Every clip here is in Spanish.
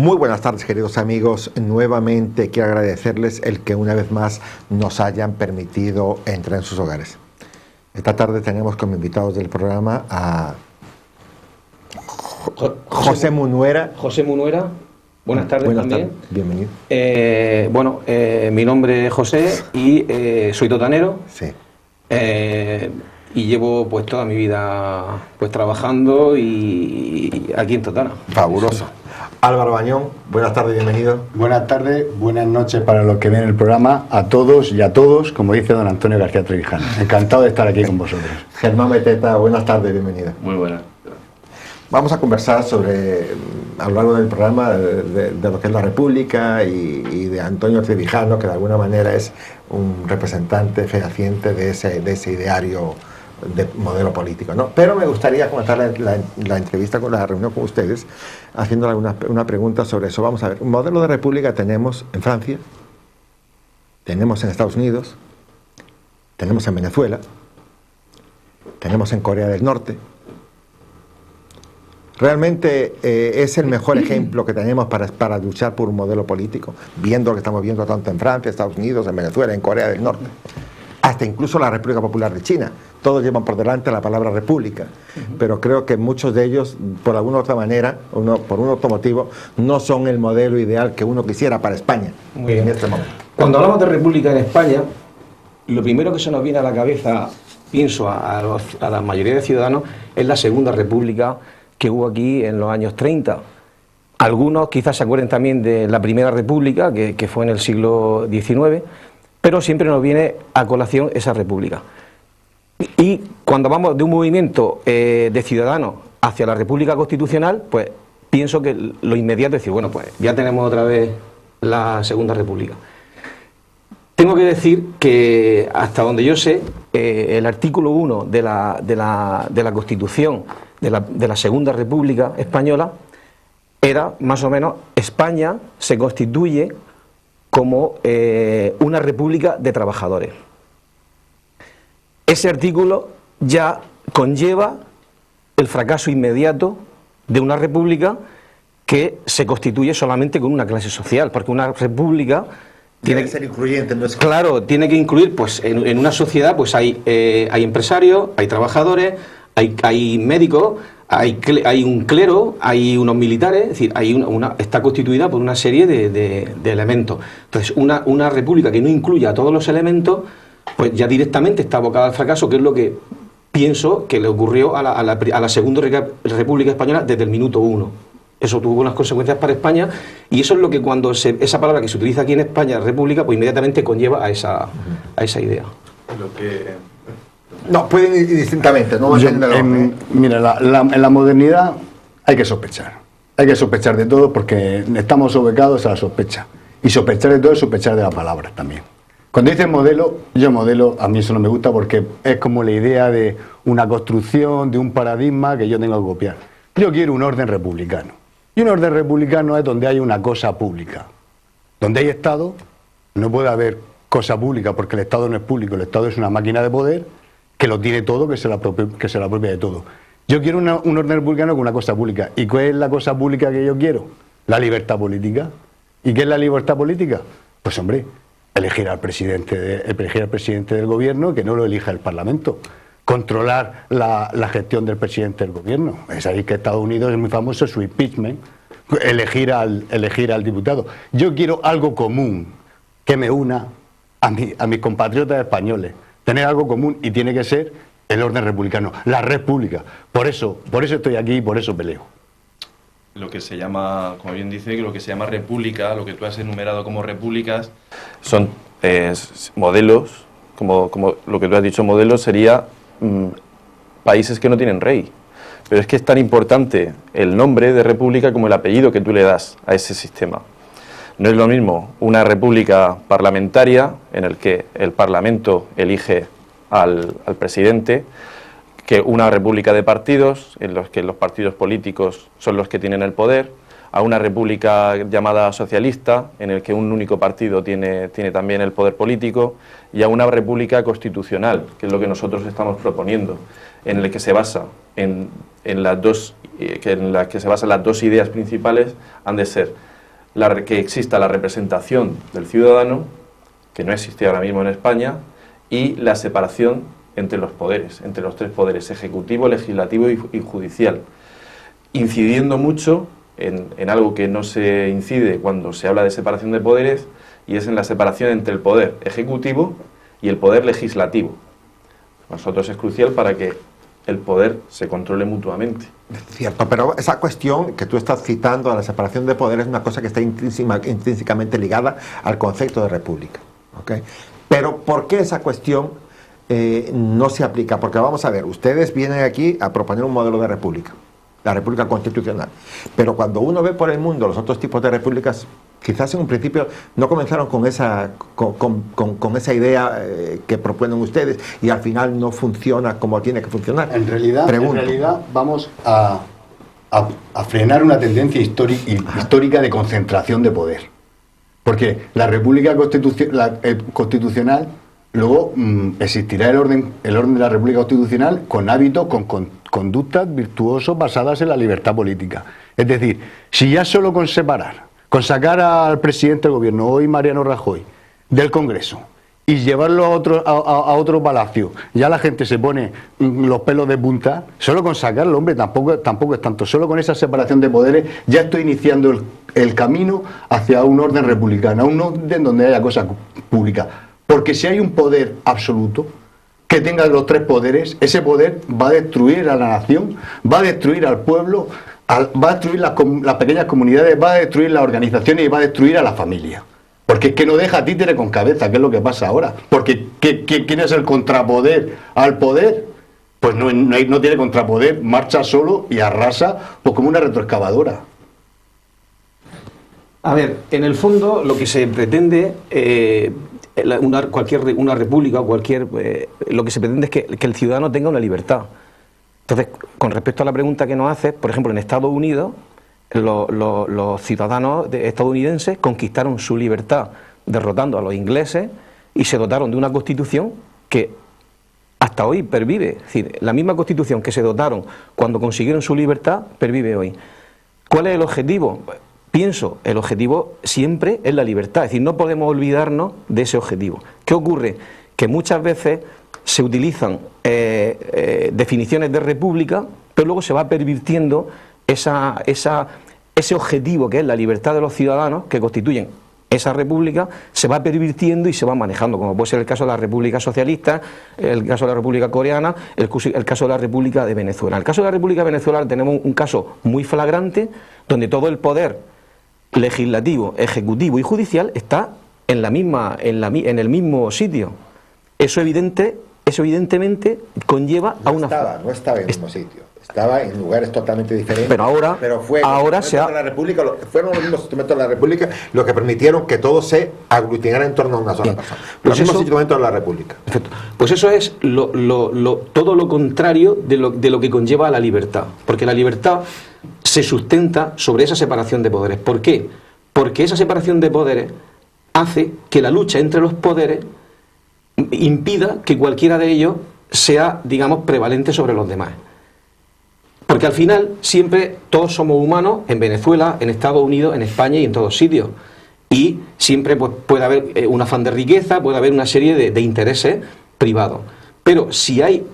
Muy buenas tardes, queridos amigos. Nuevamente quiero agradecerles el que una vez más nos hayan permitido entrar en sus hogares. Esta tarde tenemos como invitados del programa a José Munuera. José Munuera, buenas tardes también. Bienvenido. Mi nombre es José y soy totanero. Sí. Y llevo pues toda mi vida pues trabajando y aquí en Totana. Fabuloso. Álvaro Bañón, buenas tardes, bienvenido. Buenas tardes, buenas noches para los que ven el programa, a todos y a todos, como dice don Antonio García Trevijano. Encantado de estar aquí con vosotros. Germán Beteta, buenas tardes, bienvenido. Muy buenas. Vamos a conversar sobre, a lo largo del programa, de lo que es la República y de Antonio Trevijano, que de alguna manera es un representante fehaciente de ese ideario de modelo político, ¿no? Pero me gustaría comenzar la entrevista con la reunión con ustedes haciéndole una pregunta sobre eso. Vamos a ver, un modelo de república tenemos en Francia, tenemos en Estados Unidos, tenemos en Venezuela, tenemos en Corea del Norte. Realmente es el mejor ejemplo que tenemos para luchar por un modelo político, viendo lo que estamos viendo tanto en Francia, Estados Unidos, en Venezuela, en Corea del Norte, hasta incluso la República Popular de China. Todos llevan por delante la palabra república, pero creo que muchos de ellos, por alguna otra manera, por un otro motivo, no son el modelo ideal que uno quisiera para España en este momento. Cuando hablamos de república en España, lo primero que se nos viene a la cabeza, pienso a la mayoría de ciudadanos, es la Segunda República que hubo aquí en los años 30. Algunos quizás se acuerden también de la Primera República, que fue en el siglo XIX, pero siempre nos viene a colación esa república. Y cuando vamos de un movimiento de ciudadanos hacia la República Constitucional, pues pienso que lo inmediato es decir, bueno, pues ya tenemos otra vez la Segunda República. Tengo que decir que hasta donde yo sé, el artículo 1 de la Constitución de la Segunda República Española era más o menos: España se constituye como una república de trabajadores. Ese artículo ya conlleva el fracaso inmediato de una república que se constituye solamente con una clase social, porque una república tiene que ser incluyente, ¿no? Claro, tiene que incluir, pues en una sociedad pues hay empresarios, hay trabajadores, hay médicos, hay un clero, hay unos militares, es decir, está constituida por una serie de elementos. Entonces, una república que no incluya a todos los elementos, pues ya directamente está abocada al fracaso, que es lo que pienso que le ocurrió a la Segunda República Española desde el minuto 1. Eso tuvo unas consecuencias para España, y eso es lo que cuando esa palabra que se utiliza aquí en España, república, pues inmediatamente conlleva a esa idea. No, pueden ir distintamente, ¿no? Mira, en la modernidad hay que sospechar de todo, porque estamos ubicados a la sospecha, y sospechar de todo es sospechar de las palabras también. Cuando dicen modelo, a mí eso no me gusta, porque es como la idea de una construcción, de un paradigma que yo tengo que copiar. Yo quiero un orden republicano, y un orden republicano es donde hay una cosa pública. Donde hay Estado, no puede haber cosa pública, porque el Estado no es público, el Estado es una máquina de poder que lo tiene todo, que se la apropia de todo. Yo quiero un orden republicano con una cosa pública. ¿Y cuál es la cosa pública que yo quiero? La libertad política. ¿Y qué es la libertad política? Pues hombre, elegir al presidente del gobierno, que no lo elija el Parlamento. Controlar la gestión del presidente del gobierno. Sabéis que Estados Unidos es muy famoso su impeachment, elegir al diputado. Yo quiero algo común que me una a mis compatriotas españoles. Tener algo común, y tiene que ser el orden republicano, la república. Por eso estoy aquí y por eso peleo. Lo que se llama, como bien dice, lo que se llama república, lo que tú has enumerado como repúblicas, son modelos, como lo que tú has dicho, modelos sería países que no tienen rey. Pero es que es tan importante el nombre de república como el apellido que tú le das a ese sistema. No es lo mismo una república parlamentaria, en el que el Parlamento elige al presidente, que una república de partidos, en los que los partidos políticos son los que tienen el poder, a una república llamada socialista, en el que un único partido tiene también el poder político, y a una república constitucional, que es lo que nosotros estamos proponiendo, en el que se basa en las que se basan las dos ideas principales, han de ser que exista la representación del ciudadano, que no existe ahora mismo en España, y la separación entre los poderes, entre los tres poderes, ejecutivo, legislativo y judicial, incidiendo mucho en algo que no se incide cuando se habla de separación de poderes, y es en la separación entre el poder ejecutivo y el poder legislativo. Para nosotros es crucial para que el poder se controle mutuamente. Cierto, pero esa cuestión que tú estás citando, a la separación de poderes, es una cosa que está intrínsecamente ligada al concepto de república, ¿okay? Pero ¿por qué esa cuestión no se aplica? Porque vamos a ver, ustedes vienen aquí a proponer un modelo de república, la república constitucional, pero cuando uno ve por el mundo los otros tipos de repúblicas, quizás en un principio no comenzaron con esa idea que proponen ustedes, y al final no funciona como tiene que funcionar. En realidad vamos a frenar una tendencia histórica de concentración de poder, porque la república constitucional luego existirá el orden de la república constitucional con hábitos, con conductas virtuosos basadas en la libertad política. Es decir, si ya solo con sacar al presidente del gobierno, hoy Mariano Rajoy, del Congreso, y llevarlo a otro palacio, ya la gente se pone los pelos de punta, solo con sacarlo, hombre, tampoco es tanto, solo con esa separación de poderes ya estoy iniciando el camino hacia un orden republicano, un orden donde haya cosas públicas. Porque si hay un poder absoluto que tenga los tres poderes, ese poder va a destruir a la nación, va a destruir al pueblo, va a destruir las pequeñas comunidades, va a destruir las organizaciones y va a destruir a la familia. Porque es que no deja títere con cabeza, que es lo que pasa ahora. Porque ¿quién es el contrapoder al poder? Pues no tiene contrapoder, marcha solo y arrasa pues como una retroexcavadora. A ver, en el fondo lo que se pretende, una república o lo que se pretende es que el ciudadano tenga una libertad. Entonces, con respecto a la pregunta que nos haces, por ejemplo, en Estados Unidos, los ciudadanos estadounidenses conquistaron su libertad derrotando a los ingleses y se dotaron de una constitución que hasta hoy pervive. Es decir, la misma constitución que se dotaron cuando consiguieron su libertad pervive hoy. ¿Cuál es el objetivo? Pienso, el objetivo siempre es la libertad, es decir, no podemos olvidarnos de ese objetivo. ¿Qué ocurre? Que muchas veces se utilizan definiciones de república, pero luego se va pervirtiendo ese objetivo que es la libertad de los ciudadanos que constituyen esa república, se va pervirtiendo y se va manejando, como puede ser el caso de la República Socialista, el caso de la República Coreana, el caso de la República de Venezuela. En el caso de la República de Venezuela tenemos un caso muy flagrante donde todo el poder legislativo, ejecutivo y judicial está en el mismo sitio. Eso evidentemente conlleva a una... No estaba en el mismo sitio. Estaba en lugares totalmente diferentes. Pero ahora fueron los mismos instrumentos de la República los que permitieron que todo se aglutinara en torno a una sola persona. Los mismos instrumentos de la República. Perfecto. Pues eso es todo lo contrario de lo que conlleva a la libertad. Porque la libertad se sustenta sobre esa separación de poderes. ¿Por qué? Porque esa separación de poderes hace que la lucha entre los poderes impida que cualquiera de ellos sea, digamos, prevalente sobre los demás. Porque al final siempre todos somos humanos en Venezuela, en Estados Unidos, en España y en todos sitios. Y siempre pues, puede haber un afán de riqueza, puede haber una serie de intereses privados. Pero si hay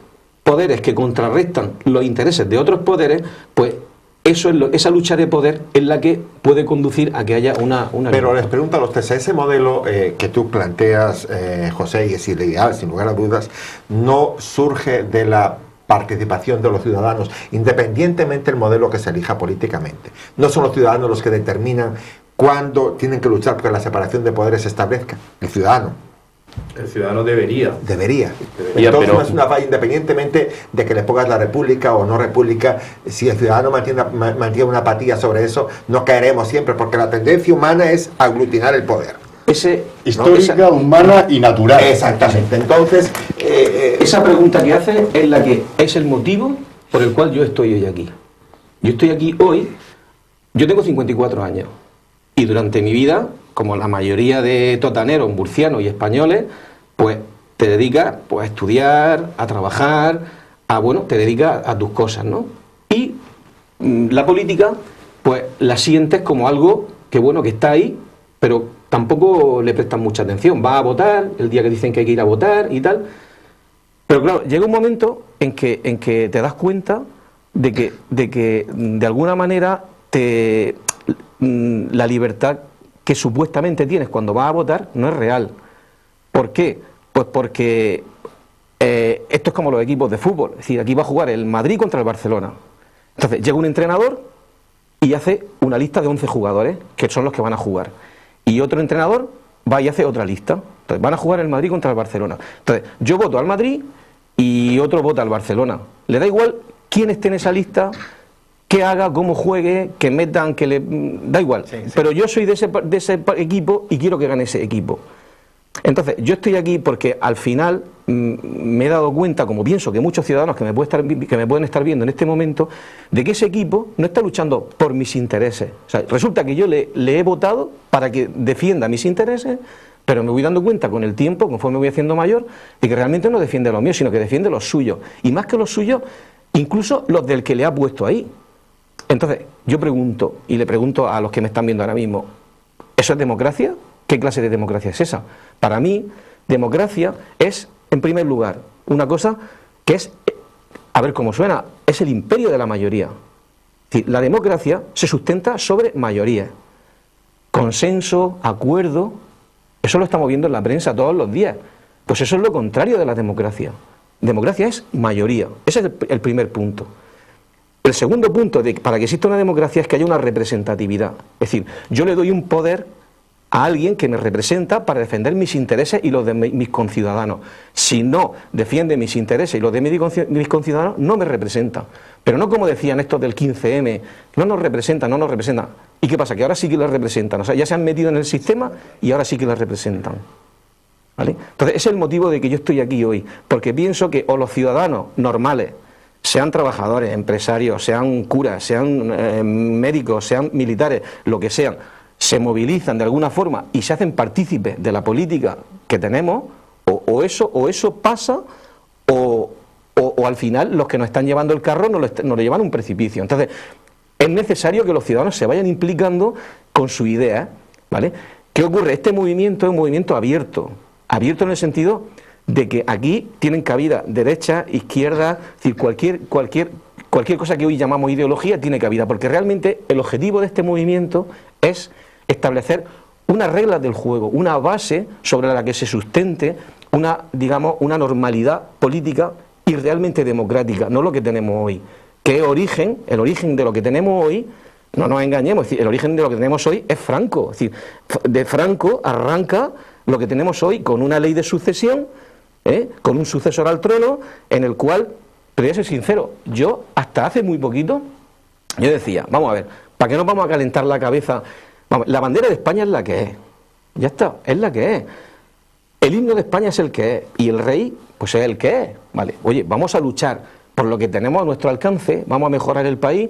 poderes que contrarrestan los intereses de otros poderes, pues esa lucha de poder es la que puede conducir a que haya una Pero les pregunto a los tres, ese modelo que tú planteas, José, y es ideal, sin lugar a dudas, no surge de la participación de los ciudadanos, independientemente del modelo que se elija políticamente. No son los ciudadanos los que determinan cuándo tienen que luchar porque la separación de poderes se establezca. El ciudadano. El ciudadano debería. Entonces pero... no es una falla, independientemente de que le pongas la república o no república, si el ciudadano mantiene una apatía sobre eso, no caeremos siempre, porque la tendencia humana es aglutinar el poder. Histórica, humana y natural. Exactamente. Entonces, esa pregunta que hace es la que es el motivo por el cual yo estoy hoy aquí. Yo estoy aquí hoy, yo tengo 54 años y durante mi vida, como la mayoría de totaneros, murcianos y españoles, pues te dedicas pues, a estudiar, a trabajar, te dedicas a tus cosas, ¿no? Y la política, pues la sientes como algo que bueno, que está ahí, pero tampoco le prestan mucha atención. Va a votar el día que dicen que hay que ir a votar y tal. Pero claro, llega un momento en que te das cuenta de que de alguna manera la libertad que supuestamente tienes cuando vas a votar no es real. ¿Por qué? Pues porque esto es como los equipos de fútbol. Es decir, aquí va a jugar el Madrid contra el Barcelona. Entonces llega un entrenador y hace una lista de 11 jugadores que son los que van a jugar. Y otro entrenador va y hace otra lista. Entonces van a jugar el Madrid contra el Barcelona. Entonces yo voto al Madrid y otro vota al Barcelona. Le da igual quién esté en esa lista, qué haga, cómo juegue, que metan, que le... da igual. Sí, sí. Pero yo soy de ese equipo y quiero que gane ese equipo. Entonces, yo estoy aquí porque al final me he dado cuenta, como pienso que muchos ciudadanos que me pueden estar viendo en este momento, de que ese equipo no está luchando por mis intereses. O sea, resulta que yo le he votado para que defienda mis intereses, pero me voy dando cuenta con el tiempo, conforme voy haciendo mayor, de que realmente no defiende los míos, sino que defiende los suyos. Y más que los suyos, incluso los del que le ha puesto ahí. Entonces, yo pregunto, y le pregunto a los que me están viendo ahora mismo, ¿eso es democracia? ¿Qué clase de democracia es esa? Para mí, democracia es, en primer lugar, una cosa que es, a ver cómo suena, es el imperio de la mayoría. Es decir, la democracia se sustenta sobre mayoría. Consenso, acuerdo, eso lo estamos viendo en la prensa todos los días. Pues eso es lo contrario de la democracia. Democracia es mayoría. Ese es el primer punto. El segundo punto para que exista una democracia es que haya una representatividad. Es decir, yo le doy un poder a alguien que me representa para defender mis intereses y los de mis conciudadanos. Si no defiende mis intereses y los de mis conciudadanos, no me representa. Pero no como decían estos del 15M, no nos representan. ¿Y qué pasa? Que ahora sí que les representan. O sea, ya se han metido en el sistema y ahora sí que les representan. ¿Vale? Entonces, ese es el motivo de que yo estoy aquí hoy. Porque pienso que o los ciudadanos normales, sean trabajadores, empresarios, sean curas, sean médicos, sean militares, lo que sean, se movilizan de alguna forma y se hacen partícipes de la política que tenemos, o eso pasa, o al final los que nos están llevando el carro nos lo llevan a un precipicio. Entonces, es necesario que los ciudadanos se vayan implicando con su idea, ¿vale? ¿Qué ocurre? Este movimiento es un movimiento abierto en el sentido de que aquí tienen cabida derecha, izquierda, es decir, cualquier cosa que hoy llamamos ideología tiene cabida, porque realmente el objetivo de este movimiento es establecer unas reglas del juego, una base sobre la que se sustente una normalidad política y realmente democrática, no lo que tenemos hoy, que es el origen de lo que tenemos hoy. No nos engañemos, es decir, el origen de lo que tenemos hoy es Franco, es decir, de Franco arranca lo que tenemos hoy con una ley de sucesión, con un sucesor al trono, en el cual, pero voy a ser sincero, yo hasta hace muy poquito, yo decía, vamos a ver, ¿para qué nos vamos a calentar la cabeza? Vamos, la bandera de España es la que es, ya está, es la que es. El himno de España es el que es, y el rey, pues es el que es, ¿vale? Oye, vamos a luchar por lo que tenemos a nuestro alcance, vamos a mejorar el país,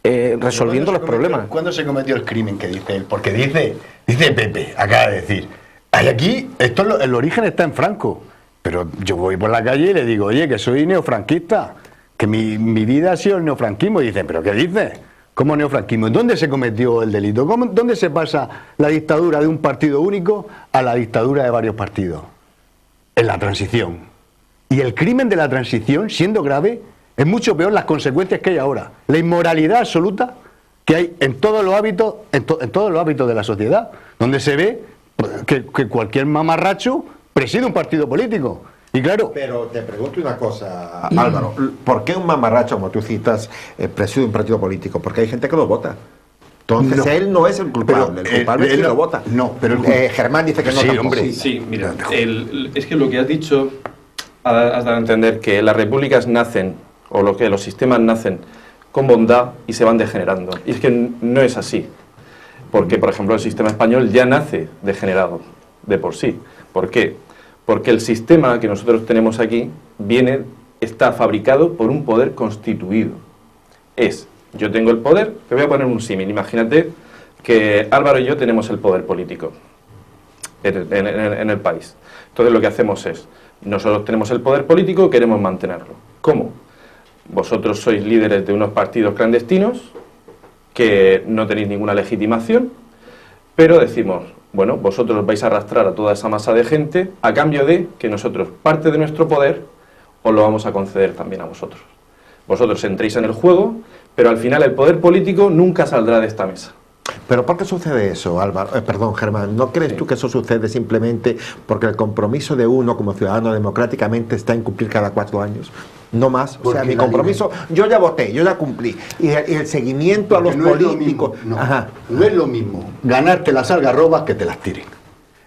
resolviendo los problemas. ¿Cuándo se cometió el crimen que dice él? Porque dice Pepe, acaba de decir, hay aquí, el origen está en Franco, pero yo voy por la calle y le digo, oye, que soy neofranquista, que mi vida ha sido el neofranquismo, y dicen, ¿pero qué dices? ¿Cómo neofranquismo? ¿Dónde se cometió el delito? ¿Dónde se pasa la dictadura de un partido único a la dictadura de varios partidos? En la transición. Y el crimen de la transición, siendo grave, es mucho peor las consecuencias que hay ahora. La inmoralidad absoluta que hay en todos los hábitos, en todos los hábitos de la sociedad, donde se ve que cualquier mamarracho preside un partido político. Y claro. Pero te pregunto una cosa, Álvaro, ¿por qué un mamarracho, como tú citas, preside un partido político? Porque hay gente que lo vota. Entonces no. Él no es el culpable, el culpable es quien lo vota. No, pero Germán dice que no, sí, tampoco. Hombre. Sí, mira, es que lo que has dicho has dado a entender que las repúblicas nacen, o los sistemas nacen con bondad y se van degenerando. Y es que no es así. Porque, por ejemplo, el sistema español ya nace degenerado de por sí. ¿Por qué? Porque el sistema que nosotros tenemos aquí está fabricado por un poder constituido. Yo tengo el poder, te voy a poner un símil. Imagínate que Álvaro y yo tenemos el poder político en el país. Entonces lo que hacemos es, nosotros tenemos el poder político, queremos mantenerlo. ¿Cómo? Vosotros sois líderes de unos partidos clandestinos que no tenéis ninguna legitimación Pero decimos, bueno, vosotros vais a arrastrar a toda esa masa de gente a cambio de que nosotros parte de nuestro poder os lo vamos a conceder también a vosotros. Vosotros entréis en el juego, pero al final el poder político nunca saldrá de esta mesa. ¿Pero por qué sucede eso, Álvaro? Perdón, Germán, ¿no crees tú que eso sucede simplemente porque el compromiso de uno como ciudadano democráticamente está en cumplir cada 4 años? No más. O sea, mi compromiso, yo ya voté, yo ya cumplí. Y el seguimiento porque a los políticos... No es lo mismo ganarte las algarrobas que te las tiren.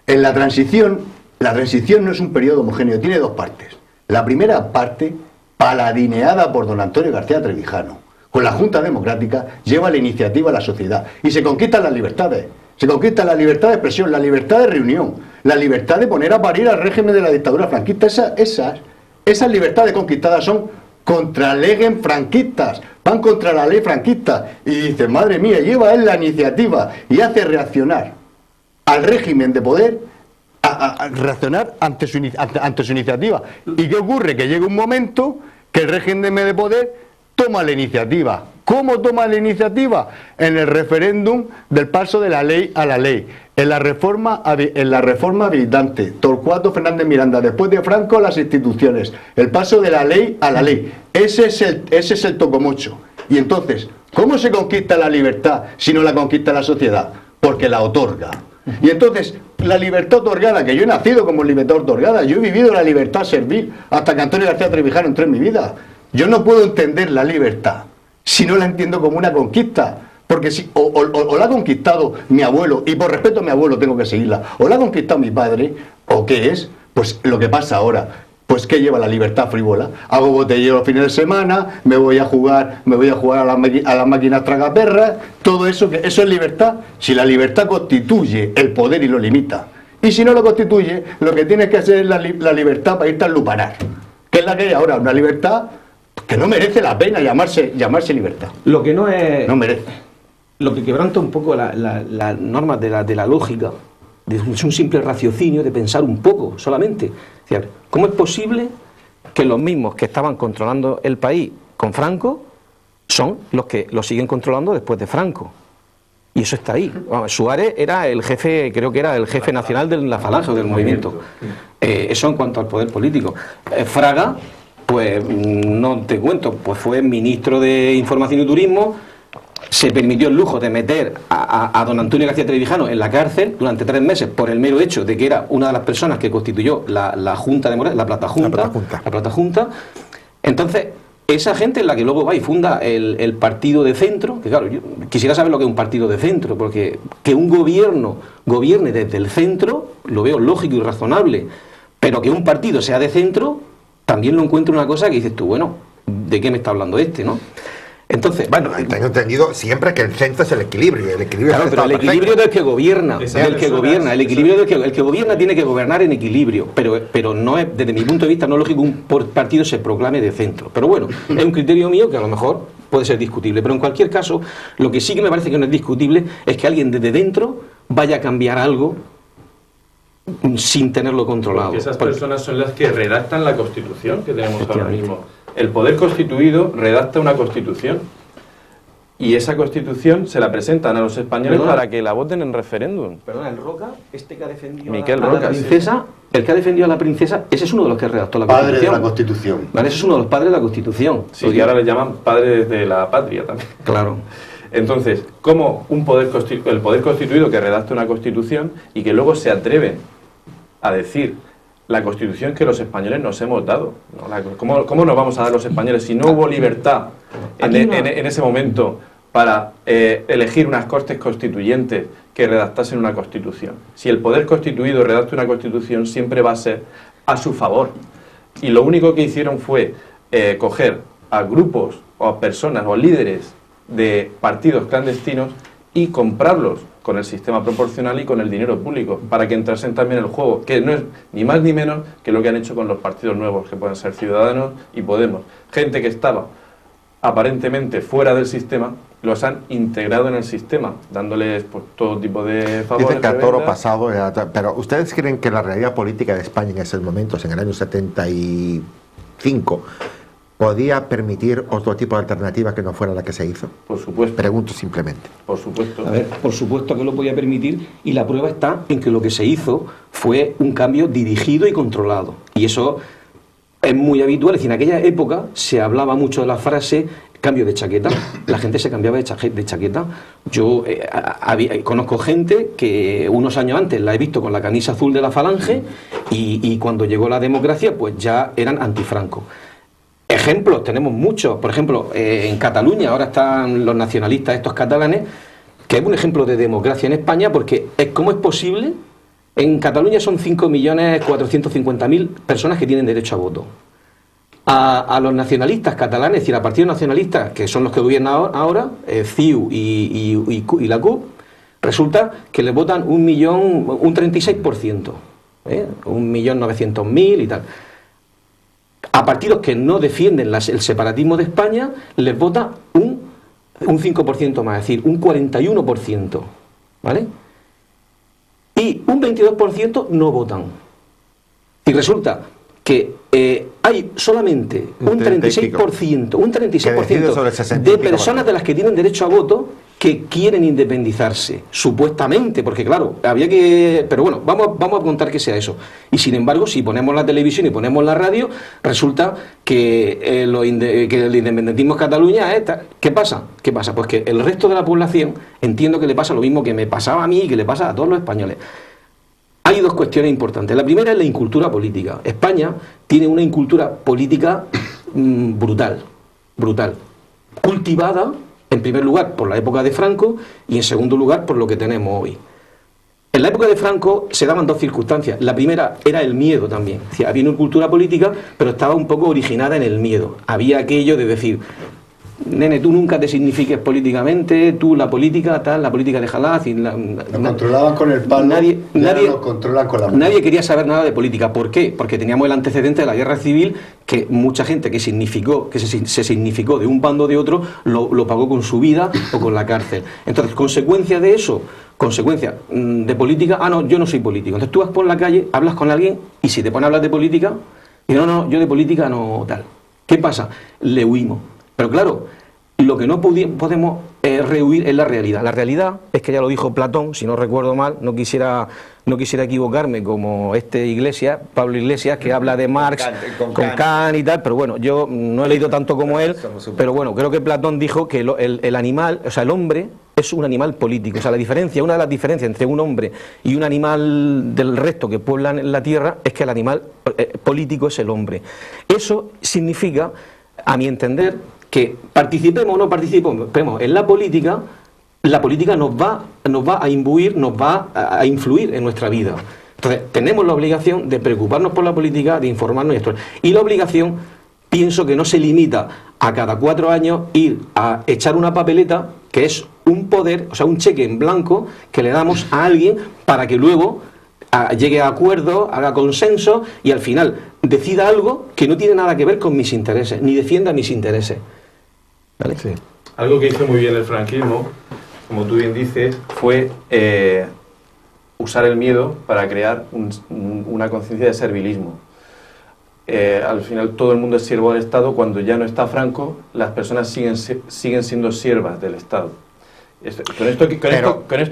En la transición no es un periodo homogéneo, tiene 2 partes. La primera parte, paladineada por don Antonio García Trevijano, con la Junta Democrática, lleva la iniciativa a la sociedad y se conquistan las libertades. Se conquista la libertad de expresión, la libertad de reunión, la libertad de poner a parir al régimen de la dictadura franquista. Esas libertades conquistadas son contralegen franquistas, van contra la ley franquista. Y dice, madre mía, lleva él la iniciativa y hace reaccionar al régimen de poder, a reaccionar ante su iniciativa. ¿Y qué ocurre? Que llega un momento que el régimen de poder toma la iniciativa. ¿Cómo toma la iniciativa? En el referéndum del paso de la ley a la ley, en la reforma habilitante, Torcuato Fernández Miranda, después de Franco las instituciones, el paso de la ley a la ley. Ese es el tocomocho. Y entonces, ¿cómo se conquista la libertad si no la conquista la sociedad? Porque la otorga. Y entonces, la libertad otorgada, que yo he nacido como libertad otorgada, yo he vivido la libertad servil hasta que Antonio García Trevijano entró en mi vida. Yo no puedo entender la libertad si no la entiendo como una conquista, porque si o la ha conquistado mi abuelo, y por respeto a mi abuelo tengo que seguirla, o la ha conquistado mi padre, o qué es, pues lo que pasa ahora, pues que lleva la libertad frívola. Hago botellero los fines de semana, me voy a jugar a las máquinas tragaperras, todo eso, eso es libertad, si la libertad constituye el poder y lo limita. Y si no lo constituye, lo que tienes que hacer es la libertad para irte al lupanar, que es la que hay ahora, una libertad que no merece la pena llamarse libertad. Lo que no es... No merece. Lo que quebranta un poco las normas de la lógica, es un simple raciocinio de pensar un poco solamente. Es decir, ¿cómo es posible que los mismos que estaban controlando el país con Franco son los que lo siguen controlando después de Franco? Y eso está ahí. Suárez era el jefe, creo que era el jefe nacional de la falange, del movimiento. Eso en cuanto al poder político. Fraga, pues no te cuento, pues fue ministro de Información y Turismo, se permitió el lujo de meter a don Antonio García Trevijano en la cárcel durante 3 meses por el mero hecho de que era una de las personas que constituyó la Junta de Morales, la Plata Junta. Entonces, esa gente es la que luego va y funda el partido de centro, que claro, yo quisiera saber lo que es un partido de centro, porque que un gobierno gobierne desde el centro, lo veo lógico y razonable, pero que un partido sea de centro, también lo encuentro una cosa que dices tú, bueno, ¿de qué me está hablando este, no? Entonces, bueno, tengo entendido siempre que el centro es el equilibrio. Claro, pero el equilibrio del que gobierna, el equilibrio el que gobierna tiene que gobernar en equilibrio, pero no es, desde mi punto de vista, no es lógico que un partido se proclame de centro. Pero bueno, es un criterio mío que a lo mejor puede ser discutible, pero en cualquier caso, lo que sí que me parece que no es discutible es que alguien desde dentro vaya a cambiar algo sin tenerlo controlado. Porque esas personas son las que redactan la Constitución que tenemos ahora mismo. El poder constituido redacta una Constitución y esa Constitución se la presentan a los españoles para que la voten en referéndum. Perdona, el Roca, este que ha defendido a la princesa, sí. El que ha defendido a la princesa, ese es uno de los que redactó la Constitución. Padre de la Constitución. Vale, ese es uno de los padres de la Constitución. Sí, y ahora le llaman padres de la patria también. Claro. Entonces, ¿cómo el poder constituido que redacta una Constitución y que luego se atreven a decir la Constitución que los españoles nos hemos dado? ¿Cómo nos vamos a dar los españoles si no hubo libertad en ese momento para elegir unas Cortes Constituyentes que redactasen una Constitución? Si el poder constituido redacta una Constitución, siempre va a ser a su favor. Y lo único que hicieron fue coger a grupos o a personas o líderes de partidos clandestinos y comprarlos con el sistema proporcional y con el dinero público, para que entrasen también en el juego, que no es ni más ni menos que lo que han hecho con los partidos nuevos, que pueden ser Ciudadanos y Podemos. Gente que estaba aparentemente fuera del sistema, los han integrado en el sistema, dándoles pues, todo tipo de favores. Dice que a toro pasado, pero ¿ustedes creen que la realidad política de España en esos momentos, en el año 75, podía permitir otro tipo de alternativa que no fuera la que se hizo? Por supuesto. Pregunto simplemente. Por supuesto. A ver, por supuesto que lo podía permitir, y la prueba está en que lo que se hizo fue un cambio dirigido y controlado. Y eso es muy habitual. Es decir, en aquella época se hablaba mucho de la frase cambio de chaqueta. La gente se cambiaba de chaqueta. Yo conozco gente que unos años antes la he visto con la camisa azul de la Falange y cuando llegó la democracia pues ya eran antifranco. Ejemplos tenemos muchos. Por ejemplo, en Cataluña ahora están los nacionalistas estos catalanes, que es un ejemplo de democracia en España, porque ¿cómo es posible? En Cataluña son 5.450.000 personas que tienen derecho a voto. A los nacionalistas catalanes, es decir, a partidos nacionalistas, que son los que gobiernan ahora, CiU y la CUP, resulta que le votan un 36%, 1.900.000 y tal. A partidos que no defienden el separatismo de España, les vota un 5% más, es decir, un 41%, ¿vale? Y un 22% no votan. Y resulta que hay solamente un 36% de personas de las que tienen derecho a voto que quieren independizarse, supuestamente, porque claro, había que... Pero bueno, vamos a contar que sea eso. Y sin embargo, si ponemos la televisión y ponemos la radio, resulta que el independentismo en Cataluña es... ¿Qué pasa? ¿Qué pasa? Pues que el resto de la población, entiendo que le pasa lo mismo que me pasaba a mí y que le pasa a todos los españoles. Hay dos cuestiones importantes. La primera es la incultura política. España tiene una incultura política brutal, cultivada, en primer lugar, por la época de Franco y en segundo lugar, por lo que tenemos hoy. En la época de Franco se daban dos circunstancias. La primera era el miedo también. O sea, había una cultura política, pero estaba un poco originada en el miedo. Había aquello de decir... Nene, tú nunca te signifiques políticamente, tú la política, tal, la política déjala. Nos controlaban con el palo, nadie nos controlan con la mano. Nadie quería saber nada de política. ¿Por qué? Porque teníamos el antecedente de la guerra civil, que mucha gente que se significó de un bando o de otro, lo pagó con su vida o con la cárcel. Entonces, consecuencia de eso, consecuencia de política, no, yo no soy político. Entonces tú vas por la calle, hablas con alguien, y si te pones a hablar de política, y no, yo de política no tal. ¿Qué pasa? Le huimos. Pero claro, lo que no podemos rehuir es la realidad. La realidad es que ya lo dijo Platón, si no recuerdo mal, no quisiera equivocarme como Iglesias, Pablo Iglesias, que habla de Marx con Kant y tal, pero bueno, yo no he leído tanto como él, pero bueno, creo que Platón dijo que el animal, o sea, el hombre es un animal político. O sea, una de las diferencias entre un hombre y un animal del resto que pueblan la tierra es que el animal político es el hombre. Eso significa, a mi entender, que participemos o no participemos en la política nos va a imbuir, nos va a influir en nuestra vida. Entonces, tenemos la obligación de preocuparnos por la política, de informarnos y esto. Y la obligación, pienso que no se limita a cada 4 años ir a echar una papeleta, que es un poder, o sea, un cheque en blanco que le damos a alguien para que luego llegue a acuerdos, haga consenso y al final decida algo que no tiene nada que ver con mis intereses, ni defienda mis intereses. ¿Vale? Sí. Algo que hizo muy bien el franquismo, como tú bien dices, fue usar el miedo para crear una conciencia de servilismo. Al final todo el mundo es siervo del Estado. Cuando ya no está Franco, las personas siguen siendo siervas del Estado. Con esto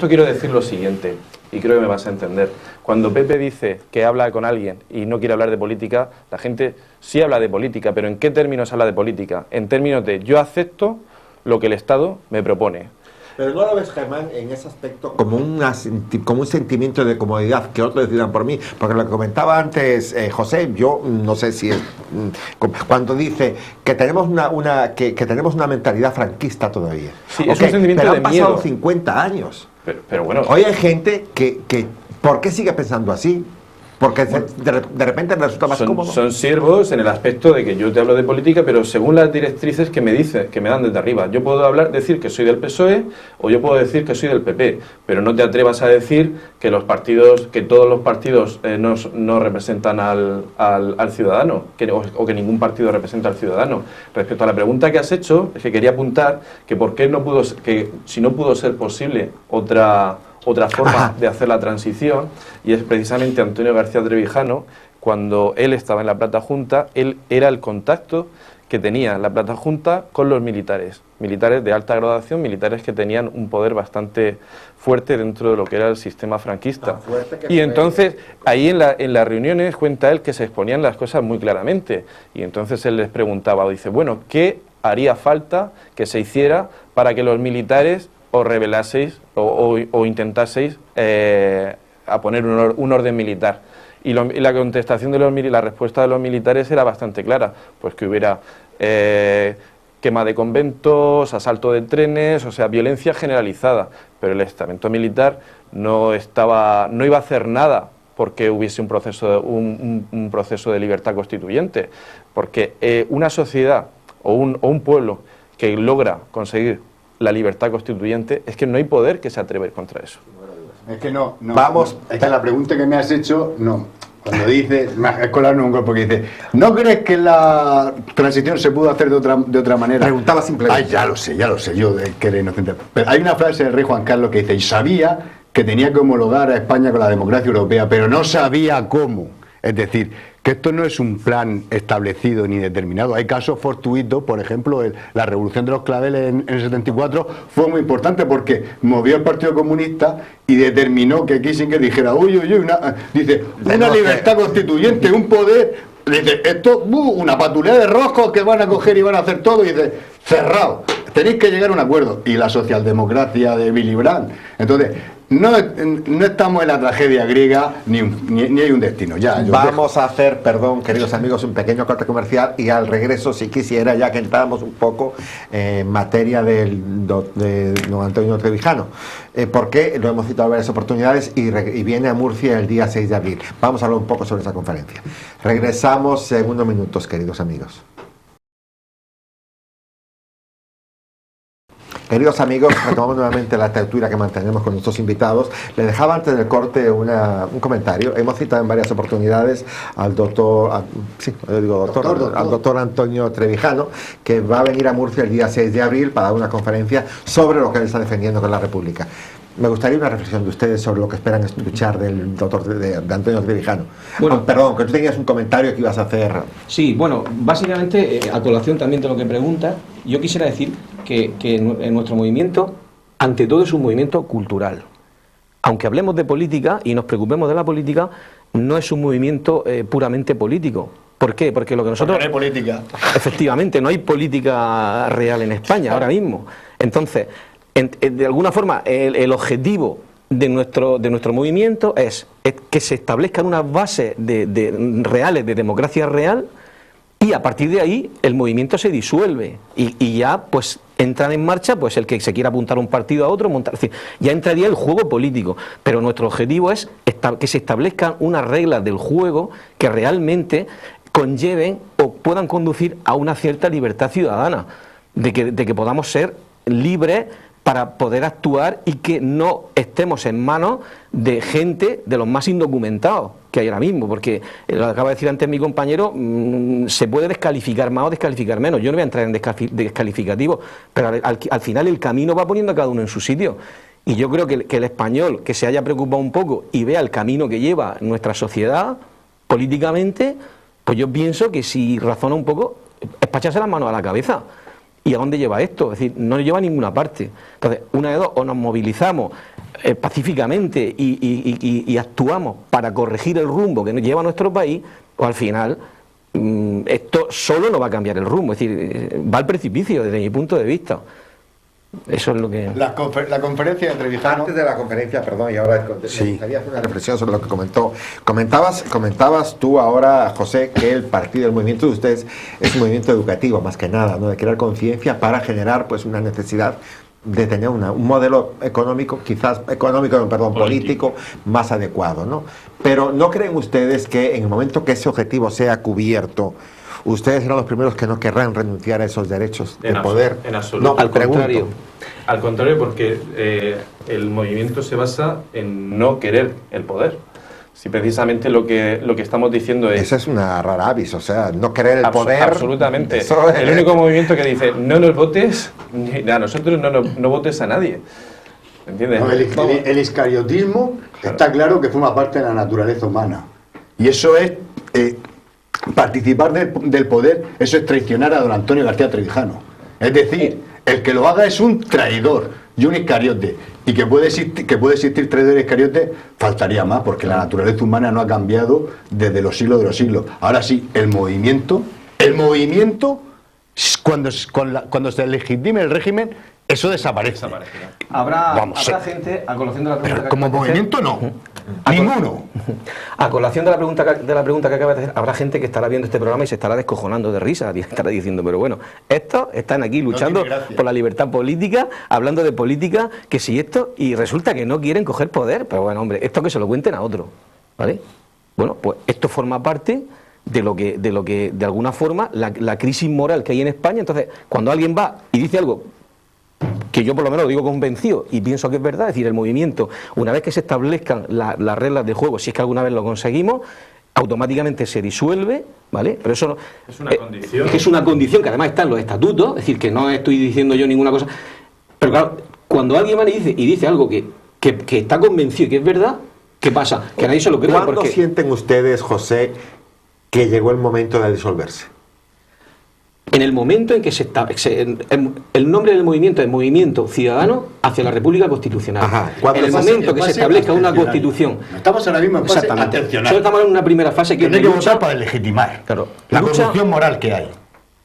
quiero decir lo siguiente, y creo que me vas a entender. Cuando Pepe dice que habla con alguien y no quiere hablar de política, la gente sí habla de política, pero ¿en qué términos habla de política? En términos de yo acepto lo que el Estado me propone. Pero no lo ves, Germán, en ese aspecto como un sentimiento de comodidad, que otros decidan por mí, porque lo que comentaba antes José, yo no sé si es cuando dice que tenemos una mentalidad franquista todavía. Sí, es un sentimiento pero de han pasado miedo. 50 años. Pero bueno. Hoy hay gente que ¿por qué sigue pensando así? Porque de repente resulta más cómodo. Son siervos en el aspecto de que yo te hablo de política, pero según las directrices que me dicen, que me dan desde arriba. Yo puedo decir que soy del PSOE o yo puedo decir que soy del PP, pero no te atrevas a decir que todos los partidos no representan al ciudadano, o que ningún partido representa al ciudadano. Respecto a la pregunta que has hecho, es que quería apuntar que por qué si no pudo ser posible otra forma de hacer la transición, y es precisamente Antonio García Trevijano cuando él estaba en la Plata Junta, él era el contacto que tenía la Plata Junta con los militares de alta graduación, militares que tenían un poder bastante fuerte dentro de lo que era el sistema franquista. Y entonces, ahí en las reuniones cuenta él que se exponían las cosas muy claramente, y entonces él les preguntaba, dice, bueno, ¿qué haría falta que se hiciera para que los militares os rebelaseis o intentaseis a poner un orden militar? Y la contestación de la respuesta de los militares era bastante clara, pues que hubiera quema de conventos, asalto de trenes, o sea, violencia generalizada, pero el estamento militar no iba a hacer nada porque hubiese un proceso de libertad constituyente, porque una sociedad o un pueblo que logra conseguir la libertad constituyente, es que no hay poder que se atreva contra eso. Es que no, es que la pregunta que me has hecho, no. Cuando dices, es colarme un golpe, porque dice, ¿no crees que la transición se pudo hacer de otra manera? Preguntaba simplemente. Ay, ya lo sé, yo que era inocente. Pero hay una frase del rey Juan Carlos que dice, y sabía que tenía que homologar a España con la democracia europea, pero no sabía cómo. Es decir, que esto no es un plan establecido ni determinado. Hay casos fortuitos, por ejemplo, la revolución de los claveles en el 74 fue muy importante porque movió al Partido Comunista y determinó que Kissinger dijera, una libertad constituyente, un poder, dice, esto, una patulea de roscos que van a coger y van a hacer todo, y dice, cerrado, tenéis que llegar a un acuerdo. Y la socialdemocracia de Willy Brandt. Entonces, no estamos en la tragedia griega ni hay un destino. Vamos a hacer, perdón, queridos amigos, un pequeño corte comercial y al regreso, si quisiera, ya que entramos un poco en materia de don Antonio Trevijano, porque lo hemos citado en varias oportunidades y viene a Murcia el día 6 de abril. Vamos a hablar un poco sobre esa conferencia. Regresamos en unos minutos, queridos amigos. Queridos amigos, retomamos nuevamente la tertulia que mantenemos con nuestros invitados. Les dejaba antes del corte un comentario. Hemos citado en varias oportunidades al doctor Antonio Trevijano, que va a venir a Murcia el día 6 de abril para dar una conferencia sobre lo que él está defendiendo con la República. Me gustaría una reflexión de ustedes sobre lo que esperan escuchar del doctor de Antonio Trevijano. Bueno, perdón, que tú tenías un comentario que ibas a hacer. Sí, bueno, básicamente, a colación también de lo que preguntas, yo quisiera decir que en nuestro movimiento, ante todo, es un movimiento cultural. Aunque hablemos de política y nos preocupemos de la política, no es un movimiento puramente político. ¿Por qué? Porque lo que nosotros... Porque no hay política. Efectivamente, no hay política real en España ahora mismo. Entonces, de alguna forma, el objetivo de nuestro movimiento es que se establezcan unas bases reales de democracia real, y a partir de ahí el movimiento se disuelve y ya pues entran en marcha pues el que se quiera apuntar un partido a otro, es decir, ya entraría el juego político, pero nuestro objetivo es que se establezcan unas reglas del juego que realmente conlleven o puedan conducir a una cierta libertad ciudadana, de que podamos ser libres para poder actuar y que no estemos en manos de gente de los más indocumentados que hay ahora mismo, porque lo acaba de decir antes mi compañero, se puede descalificar más o descalificar menos. Yo no voy a entrar en descalificativo, pero al final el camino va poniendo a cada uno en su sitio. Y yo creo que el español que se haya preocupado un poco y vea el camino que lleva nuestra sociedad políticamente, pues yo pienso que si razona un poco, es para echarse las manos a la cabeza. ¿Y a dónde lleva esto? Es decir, no lleva a ninguna parte. Entonces, una de dos, o nos movilizamos pacíficamente y actuamos para corregir el rumbo que nos lleva a nuestro país, o al final esto solo no va a cambiar el rumbo, es decir, va al precipicio desde mi punto de vista. Eso es lo que... La conferencia de Trevijano... Antes de la conferencia, perdón, y ahora me gustaría hacer una reflexión sobre lo que comentó. Comentabas tú ahora, José, que el partido, el movimiento de ustedes es un movimiento educativo, más que nada, ¿no? De crear conciencia para generar pues una necesidad de tener un modelo económico, político más adecuado, ¿no? Pero ¿no creen ustedes que en el momento que ese objetivo sea cubierto, ustedes serán los primeros que no querrán renunciar a esos derechos de poder? En absoluto. No, al contrario. Al contrario, porque el movimiento se basa en no querer el poder. Si precisamente lo que estamos diciendo es... Esa es una rara avis, o sea, no querer el poder... Absolutamente. El único movimiento que dice no nos votes, ni a nosotros no votes a nadie. ¿Entiendes? No, el iscariotismo está claro que forma parte de la naturaleza humana. Y eso es participar del poder, eso es traicionar a don Antonio García Trevijano. Es decir, el que lo haga es un traidor y un iscariote. Y que puede existir traidor y iscariote, faltaría más, porque la naturaleza humana no ha cambiado desde los siglos de los siglos. Ahora sí, el movimiento, cuando se legitime el régimen, eso desaparece. Habrá gente, a colación de la pregunta pero como movimiento no. Ninguno. A colación de la pregunta que acabas de hacer, habrá gente que estará viendo este programa y se estará descojonando de risa, estará diciendo, pero bueno, estos están aquí luchando por la libertad política, hablando de política, que si esto, y resulta que no quieren coger poder, pero bueno, hombre, esto que se lo cuenten a otro, ¿vale? Bueno, pues esto forma parte de lo que de alguna forma, la crisis moral que hay en España. Entonces, cuando alguien va y dice algo que yo por lo menos lo digo convencido y pienso que es verdad, es decir, el movimiento, una vez que se establezcan las reglas de juego, si es que alguna vez lo conseguimos, automáticamente se disuelve, ¿vale? Pero eso es una condición. Es una condición que además está en los estatutos, es decir, que no estoy diciendo yo ninguna cosa. Pero claro, cuando alguien va y dice algo que está convencido y que es verdad, ¿qué pasa? Que nadie se lo cree. ¿Cuándo sienten ustedes, José, que llegó el momento de disolverse? En el momento en que el nombre del movimiento es Movimiento Ciudadano hacia la República Constitucional. Ajá. En el momento que se establezca una constitución. Estamos ahora mismo en fase atencional. Solo estamos en una primera fase que hay que votar para legitimar la corrupción moral que hay.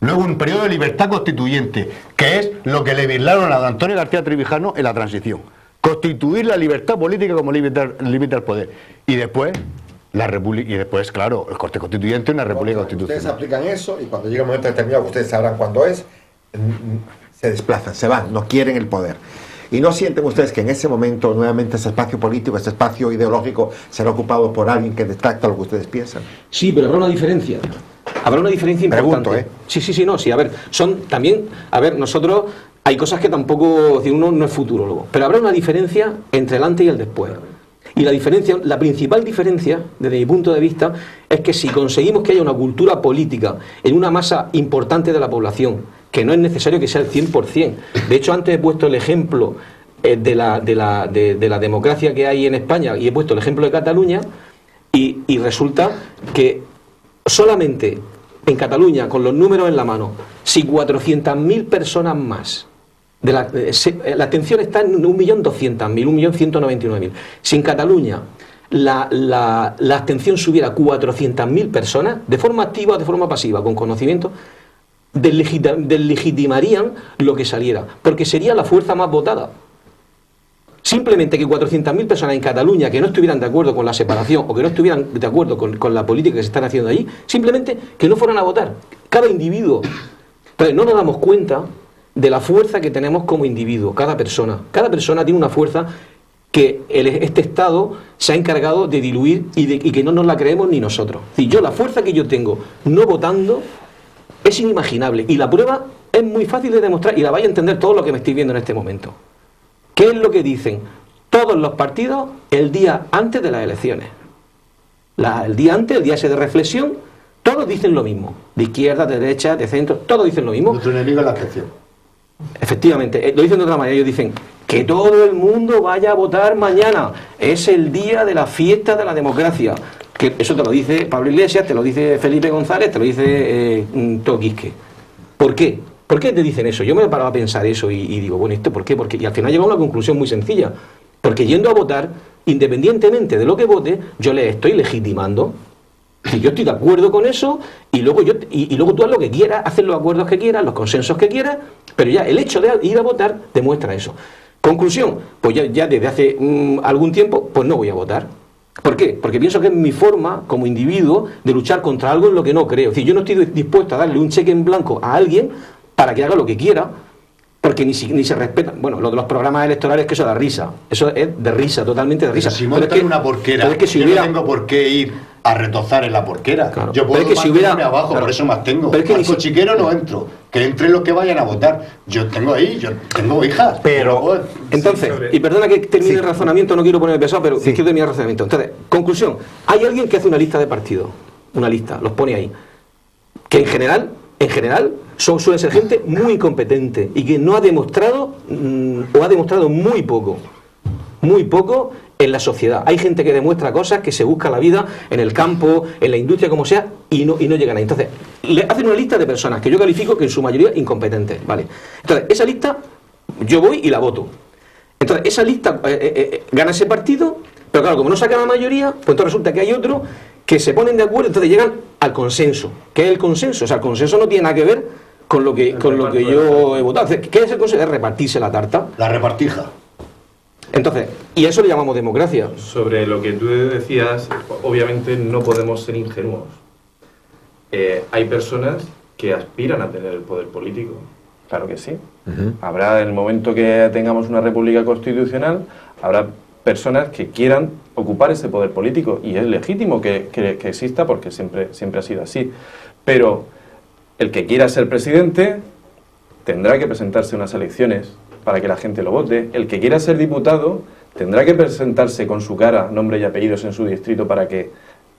Luego un periodo de libertad constituyente, que es lo que le virlaron a don Antonio García Trevijano en la transición. Constituir la libertad política como límite al poder. Y después la república, y después, claro, el corte constituyente, una república constitucional. Ustedes aplican eso y cuando llega un momento determinado, ustedes sabrán cuándo es, se desplazan, se van, no quieren el poder. ¿Y no sienten ustedes que en ese momento nuevamente ese espacio político, ese espacio ideológico será ocupado por alguien que detracta lo que ustedes piensan? Sí, pero habrá una diferencia. Habrá una diferencia importante. Pregunto, Sí, a ver, nosotros hay cosas que tampoco, uno no es futurólogo, pero habrá una diferencia entre el antes y el después. Y la principal diferencia, desde mi punto de vista, es que si conseguimos que haya una cultura política en una masa importante de la población, que no es necesario que sea el 100%. De hecho, antes he puesto el ejemplo de la democracia que hay en España y he puesto el ejemplo de Cataluña y resulta que solamente en Cataluña, con los números en la mano, si 400.000 personas más, la abstención está en 1.200.000, 1.199.000. Si en Cataluña la abstención subiera a 400.000 personas, de forma activa o de forma pasiva, con conocimiento, deslegitimarían lo que saliera, porque sería la fuerza más votada. Simplemente que 400.000 personas en Cataluña que no estuvieran de acuerdo con la separación o que no estuvieran de acuerdo con la política que se están haciendo allí, simplemente que no fueran a votar. Cada individuo. Entonces no nos damos cuenta de la fuerza que tenemos como individuo, cada persona. Cada persona tiene una fuerza que este Estado se ha encargado de diluir y que no nos la creemos ni nosotros. Es decir, yo la fuerza que yo tengo no votando es inimaginable. Y la prueba es muy fácil de demostrar y la vais a entender todo lo que me estoy viendo en este momento. ¿Qué es lo que dicen todos los partidos el día antes de las elecciones? El día antes, el día ese de reflexión, todos dicen lo mismo. De izquierda, de derecha, de centro, todos dicen lo mismo. Nuestro enemigo es la abstención. Efectivamente, lo dicen de otra manera. Ellos dicen que todo el mundo vaya a votar mañana. Es el día de la fiesta de la democracia. Que eso te lo dice Pablo Iglesias, te lo dice Felipe González, te lo dice Toquisque. ¿Por qué? ¿Por qué te dicen eso? Yo me he parado a pensar eso y digo, bueno, ¿esto por qué? Y al final he llegado a una conclusión muy sencilla. Porque yendo a votar, independientemente de lo que vote, yo le estoy legitimando. Si yo estoy de acuerdo con eso, y luego tú haz lo que quieras, haces los acuerdos que quieras, los consensos que quieras, pero ya el hecho de ir a votar demuestra eso. Conclusión, pues ya desde hace algún tiempo, pues no voy a votar. ¿Por qué? Porque pienso que es mi forma, como individuo, de luchar contra algo en lo que no creo. Es decir, yo no estoy dispuesto a darle un cheque en blanco a alguien para que haga lo que quiera, porque ni se respeta. Bueno, lo de los programas electorales, que eso da risa. Eso es de risa, totalmente de risa. Pero si montan una porquera, es que si yo hubiera... no tengo por qué ir a retozar en la porquera. Claro. Yo puedo mantenerme abajo, claro, por eso me abstengo. Pero es que al cochiquero no entro. Que entren los que vayan a votar. Yo tengo hijas. Pero entonces, y perdona que termine el razonamiento, no quiero ponerme pesado, pero quiero terminar el razonamiento. Entonces, conclusión, hay alguien que hace una lista de partidos, una lista, los pone ahí, que en general suele ser gente muy incompetente y que no ha demostrado, o ha demostrado muy poco en la sociedad. Hay gente que demuestra cosas, que se busca la vida en el campo, en la industria, como sea, y no llegan ahí. Entonces, le hacen una lista de personas que yo califico que en su mayoría incompetentes, ¿vale? Entonces, esa lista, yo voy y la voto. Entonces, esa lista gana ese partido, pero claro, como no saca la mayoría, pues entonces resulta que hay otro que se ponen de acuerdo, entonces llegan al consenso. ¿Qué es el consenso? O sea, el consenso no tiene nada que ver con lo que yo he votado. ¿Qué es el consenso? Es repartirse la tarta. La repartija. Entonces, y a eso le llamamos democracia. Sobre lo que tú decías, obviamente no podemos ser ingenuos. Hay personas que aspiran a tener el poder político. Claro que sí. Habrá, en el momento que tengamos una república constitucional, habrá personas que quieran ocupar ese poder político, y es legítimo que exista, porque siempre ha sido así. Pero el que quiera ser presidente tendrá que presentarse a unas elecciones para que la gente lo vote. El que quiera ser diputado tendrá que presentarse con su cara, nombre y apellidos en su distrito para que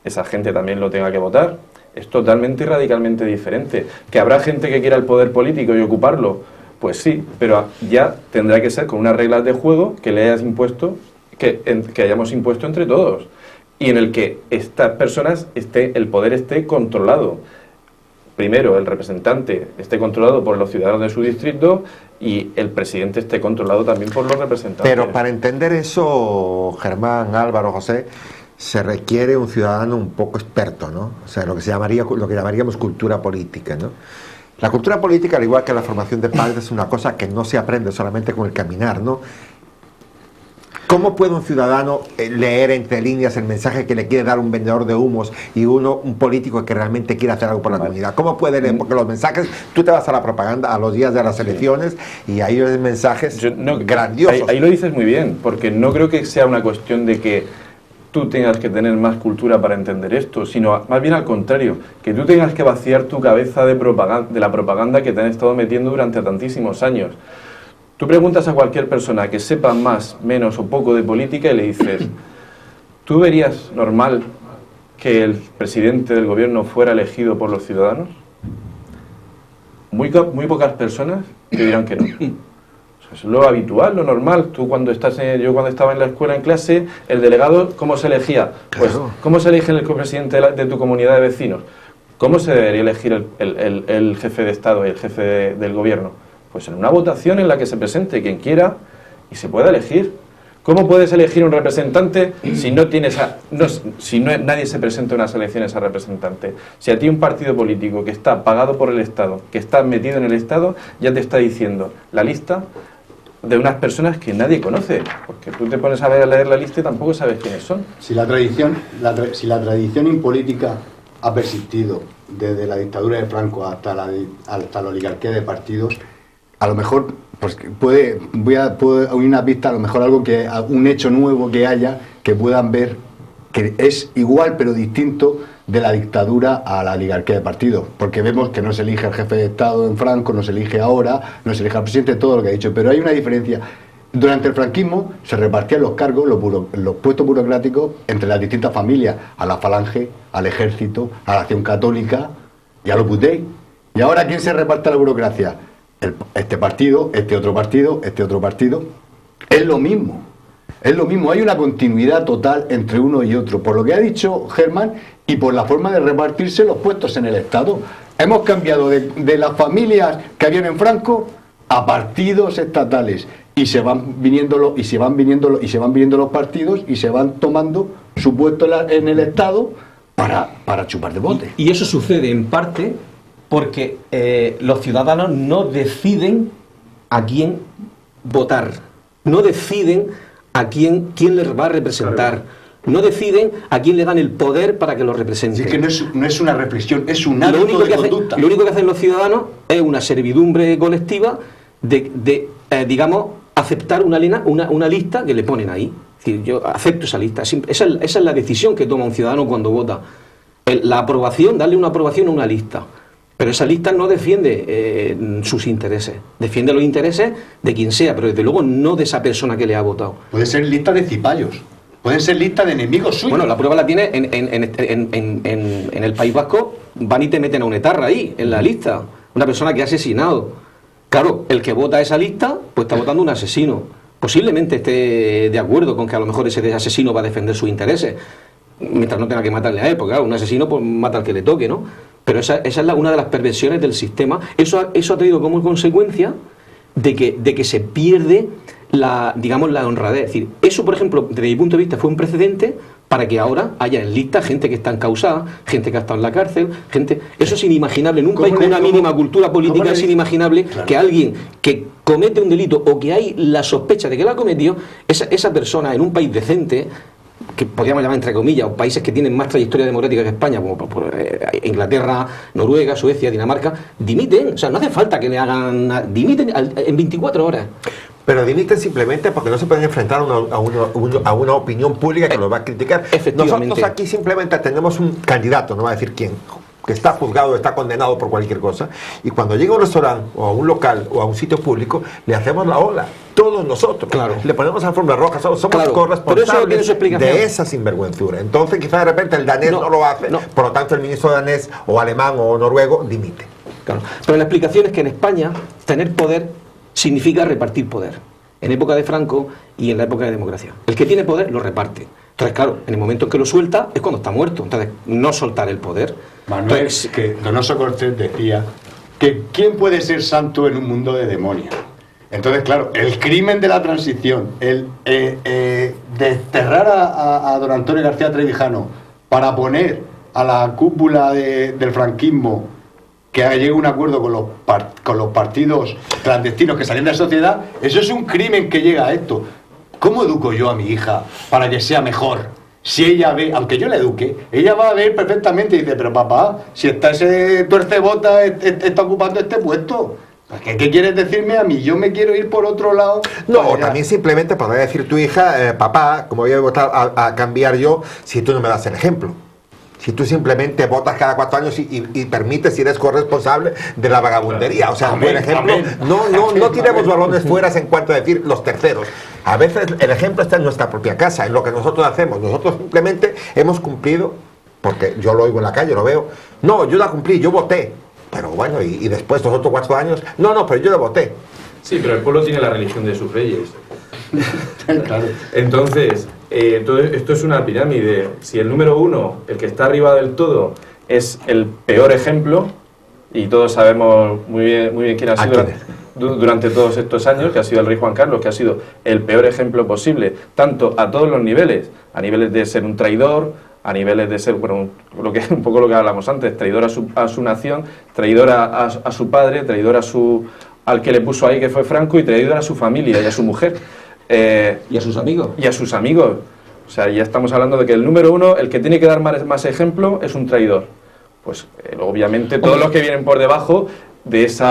esa gente también lo tenga que votar. Es totalmente y radicalmente diferente. ¿Que habrá gente que quiera el poder político y ocuparlo? Pues sí, pero ya tendrá que ser con unas reglas de juego que le hayas impuesto, que hayamos impuesto entre todos, y en el que estas personas el poder esté controlado. Primero, el representante esté controlado por los ciudadanos de su distrito y el presidente esté controlado también por los representantes. Pero para entender eso, Germán, Álvaro, José, se requiere un ciudadano un poco experto, ¿no? O sea, lo que llamaríamos cultura política, ¿no? La cultura política, al igual que la formación de padres, es una cosa que no se aprende solamente con el caminar, ¿no? ¿Cómo puede un ciudadano leer entre líneas el mensaje que le quiere dar un vendedor de humos y un político que realmente quiere hacer algo por la comunidad? ¿Cómo puede leer? Porque los mensajes, tú te vas a la propaganda a los días de las elecciones y ahí hay mensajes grandiosos. Ahí lo dices muy bien, porque no creo que sea una cuestión de que tú tengas que tener más cultura para entender esto, sino más bien al contrario, que tú tengas que vaciar tu cabeza de la propaganda que te han estado metiendo durante tantísimos años. Tú preguntas a cualquier persona que sepa más, menos o poco de política y le dices, ¿tú verías normal que el presidente del gobierno fuera elegido por los ciudadanos? Muy pocas personas te dirán que no. O sea, es lo habitual, lo normal. Tú cuando yo cuando estaba en la escuela en clase, el delegado, ¿cómo se elegía? Pues, Claro. ¿cómo se elige el presidente de tu comunidad de vecinos? ¿Cómo se debería elegir el jefe de Estado y el jefe del gobierno? Pues en una votación en la que se presente quien quiera y se pueda elegir. ¿Cómo puedes elegir un representante si nadie se presenta en unas elecciones a representante? Si a ti un partido político que está pagado por el Estado, que está metido en el Estado, ya te está diciendo la lista de unas personas que nadie conoce, porque tú te pones a leer la lista y tampoco sabes quiénes son. Si la tradición impolítica ha persistido desde la dictadura de Franco hasta la oligarquía de partidos, a lo mejor pues puedo unir una pista, a lo mejor un hecho nuevo que haya, que puedan ver que es igual pero distinto de la dictadura a la oligarquía de partidos, porque vemos que no se elige al jefe de Estado en Franco, no se elige ahora, no se elige al presidente, todo lo que ha dicho, pero hay una diferencia. Durante el franquismo se repartían los cargos, los puestos burocráticos entre las distintas familias, a la Falange, al Ejército, a la Acción Católica y a los Butey. ¿Y ahora quién se reparte la burocracia? Este partido, este otro partido, este otro partido. Es lo mismo, hay una continuidad total entre uno y otro, por lo que ha dicho Germán y por la forma de repartirse los puestos en el Estado. Hemos cambiado de las familias que habían en Franco a partidos estatales y se van viniendo los partidos y se van tomando su puesto en el Estado para chupar de bote. Y eso sucede en parte porque los ciudadanos no deciden a quién votar, no deciden a quién les va a representar, no deciden a quién le dan el poder para que lo represente. Es que no es una reflexión, es un hábito de conducta. Lo único que hacen los ciudadanos es una servidumbre colectiva de aceptar una lista que le ponen ahí. Es decir, yo acepto esa lista. Esa es la decisión que toma un ciudadano cuando vota. La aprobación, darle una aprobación a una lista. Pero esa lista no defiende sus intereses, defiende los intereses de quien sea, pero desde luego no de esa persona que le ha votado. Puede ser lista de cipayos, pueden ser lista de enemigos suyos. Bueno, la prueba la tiene en el País Vasco, van y te meten a un etarra ahí, en la lista, una persona que ha asesinado. Claro, el que vota esa lista, pues está votando un asesino. Posiblemente esté de acuerdo con que a lo mejor ese asesino va a defender sus intereses, mientras no tenga que matarle a él, porque claro, un asesino pues mata al que le toque, ¿no? Pero esa es una de las perversiones del sistema. Eso ha traído como consecuencia de que se pierde digamos, la honradez. Es decir, eso, por ejemplo, desde mi punto de vista, fue un precedente para que ahora haya en lista gente que está encausada, gente que ha estado en la cárcel, gente... Eso es inimaginable. En un país con una mínima cultura política es inimaginable que alguien que comete un delito o que hay la sospecha de que lo ha cometido, esa persona en un país decente, que podríamos llamar entre comillas, o países que tienen más trayectoria democrática que España, como Inglaterra, Noruega, Suecia, Dinamarca, dimiten. O sea, no hace falta que le hagan... Dimiten en 24 horas. Pero dimiten simplemente porque no se pueden enfrentar a una opinión pública que los va a criticar. Nosotros aquí simplemente tenemos un candidato, no va a decir quién, que está juzgado, está condenado por cualquier cosa, y cuando llega a un restaurante o a un local o a un sitio público, le hacemos la ola, todos nosotros. Claro. Le ponemos alfombra roja, somos corresponsables de esa sinvergüenzura. Entonces quizás de repente el danés no lo hace, por lo tanto el ministro danés o alemán o noruego dimite. Claro. Pero la explicación es que en España tener poder significa repartir poder. En época de Franco y en la época de democracia. El que tiene poder lo reparte. Entonces, claro, en el momento en que lo suelta es cuando está muerto. Entonces, no soltar el poder. Manuel, entonces, que Donoso Cortés decía que ¿quién puede ser santo en un mundo de demonios? Entonces, claro, el crimen de la transición, el desterrar a don Antonio García Trevijano para poner a la cúpula del franquismo que llegue a un acuerdo con los partidos clandestinos que salen de la sociedad, eso es un crimen que llega a esto. ¿Cómo educo yo a mi hija para que sea mejor? Si ella ve, aunque yo la eduque, ella va a ver perfectamente y dice, pero papá, si está ese tuercebota, está ocupando este puesto, ¿qué quieres decirme a mí? Yo me quiero ir por otro lado. No, o también simplemente podría decir tu hija, papá, ¿cómo voy a votar a cambiar yo si tú no me das el ejemplo? Si tú simplemente votas cada 4 años y permites, si eres corresponsable de la vagabundería. O sea, por ejemplo, no tiremos balones fuera en cuanto a decir los terceros. A veces el ejemplo está en nuestra propia casa, en lo que nosotros hacemos. Nosotros simplemente hemos cumplido, porque yo lo oigo en la calle, lo veo. No, yo la cumplí, yo voté. Pero bueno, y después los otros 4 años, no, pero yo lo voté. Sí, pero el pueblo tiene la religión de sus reyes. Claro. Entonces, esto es una pirámide. Si el número 1, el que está arriba del todo, es el peor ejemplo, y todos sabemos muy bien quién ha sido durante todos estos años, que ha sido el rey Juan Carlos, que ha sido el peor ejemplo posible, tanto a todos los niveles, a niveles de ser un traidor, a niveles de ser, bueno, un poco lo que hablamos antes, traidor a su nación, traidor a su padre, traidor al que le puso ahí, que fue Franco, y traidor a su familia y a su mujer. Y a sus amigos. Y a sus amigos. O sea, ya estamos hablando de que el número 1, el que tiene que dar más ejemplo, es un traidor. Pues obviamente todos los que vienen por debajo de ese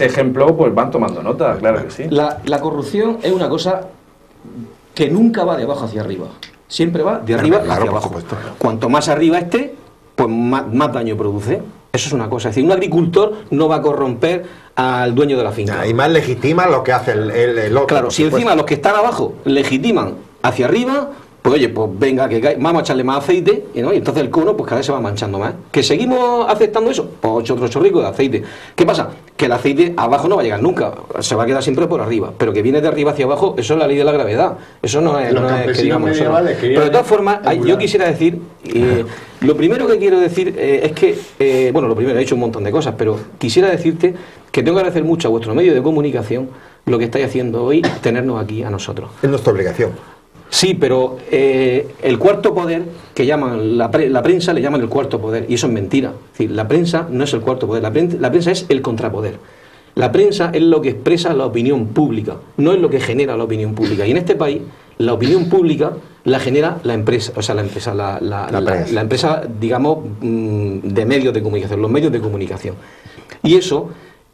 ejemplo, pues van tomando nota, claro que sí. La corrupción es una cosa que nunca va de abajo hacia arriba. Siempre va de arriba hacia abajo. Cuanto más arriba esté, pues más daño produce. Eso es una cosa. Es decir, un agricultor no va a corromper al dueño de la finca. Y más legitima lo que hace el otro. Claro, si encima los que están abajo legitiman hacia arriba, pues oye, pues venga, vamos a echarle más aceite, ¿no? Y entonces el cono pues cada vez se va manchando más. ¿Que seguimos aceptando eso? Pues otro chorrico de aceite. ¿Qué pasa? Que el aceite abajo no va a llegar nunca, se va a quedar siempre por arriba, pero que viene de arriba hacia abajo, eso es la ley de la gravedad. Eso no es que digamos eso, ¿no? Pero de todas formas, yo quisiera decir, lo primero que quiero decir es que, bueno, lo primero, he dicho un montón de cosas, pero quisiera decirte que tengo que agradecer mucho a vuestro medio de comunicación lo que estáis haciendo hoy, tenernos aquí a nosotros. Es nuestra obligación. Sí, pero el cuarto poder, que llaman la prensa, le llaman el cuarto poder, y eso es mentira. Es decir, la prensa no es el cuarto poder, la prensa es el contrapoder. La prensa es lo que expresa la opinión pública, no es lo que genera la opinión pública. Y en este país, la opinión pública la genera la empresa, o sea, la empresa, digamos, de medios de comunicación, los medios de comunicación. Y eso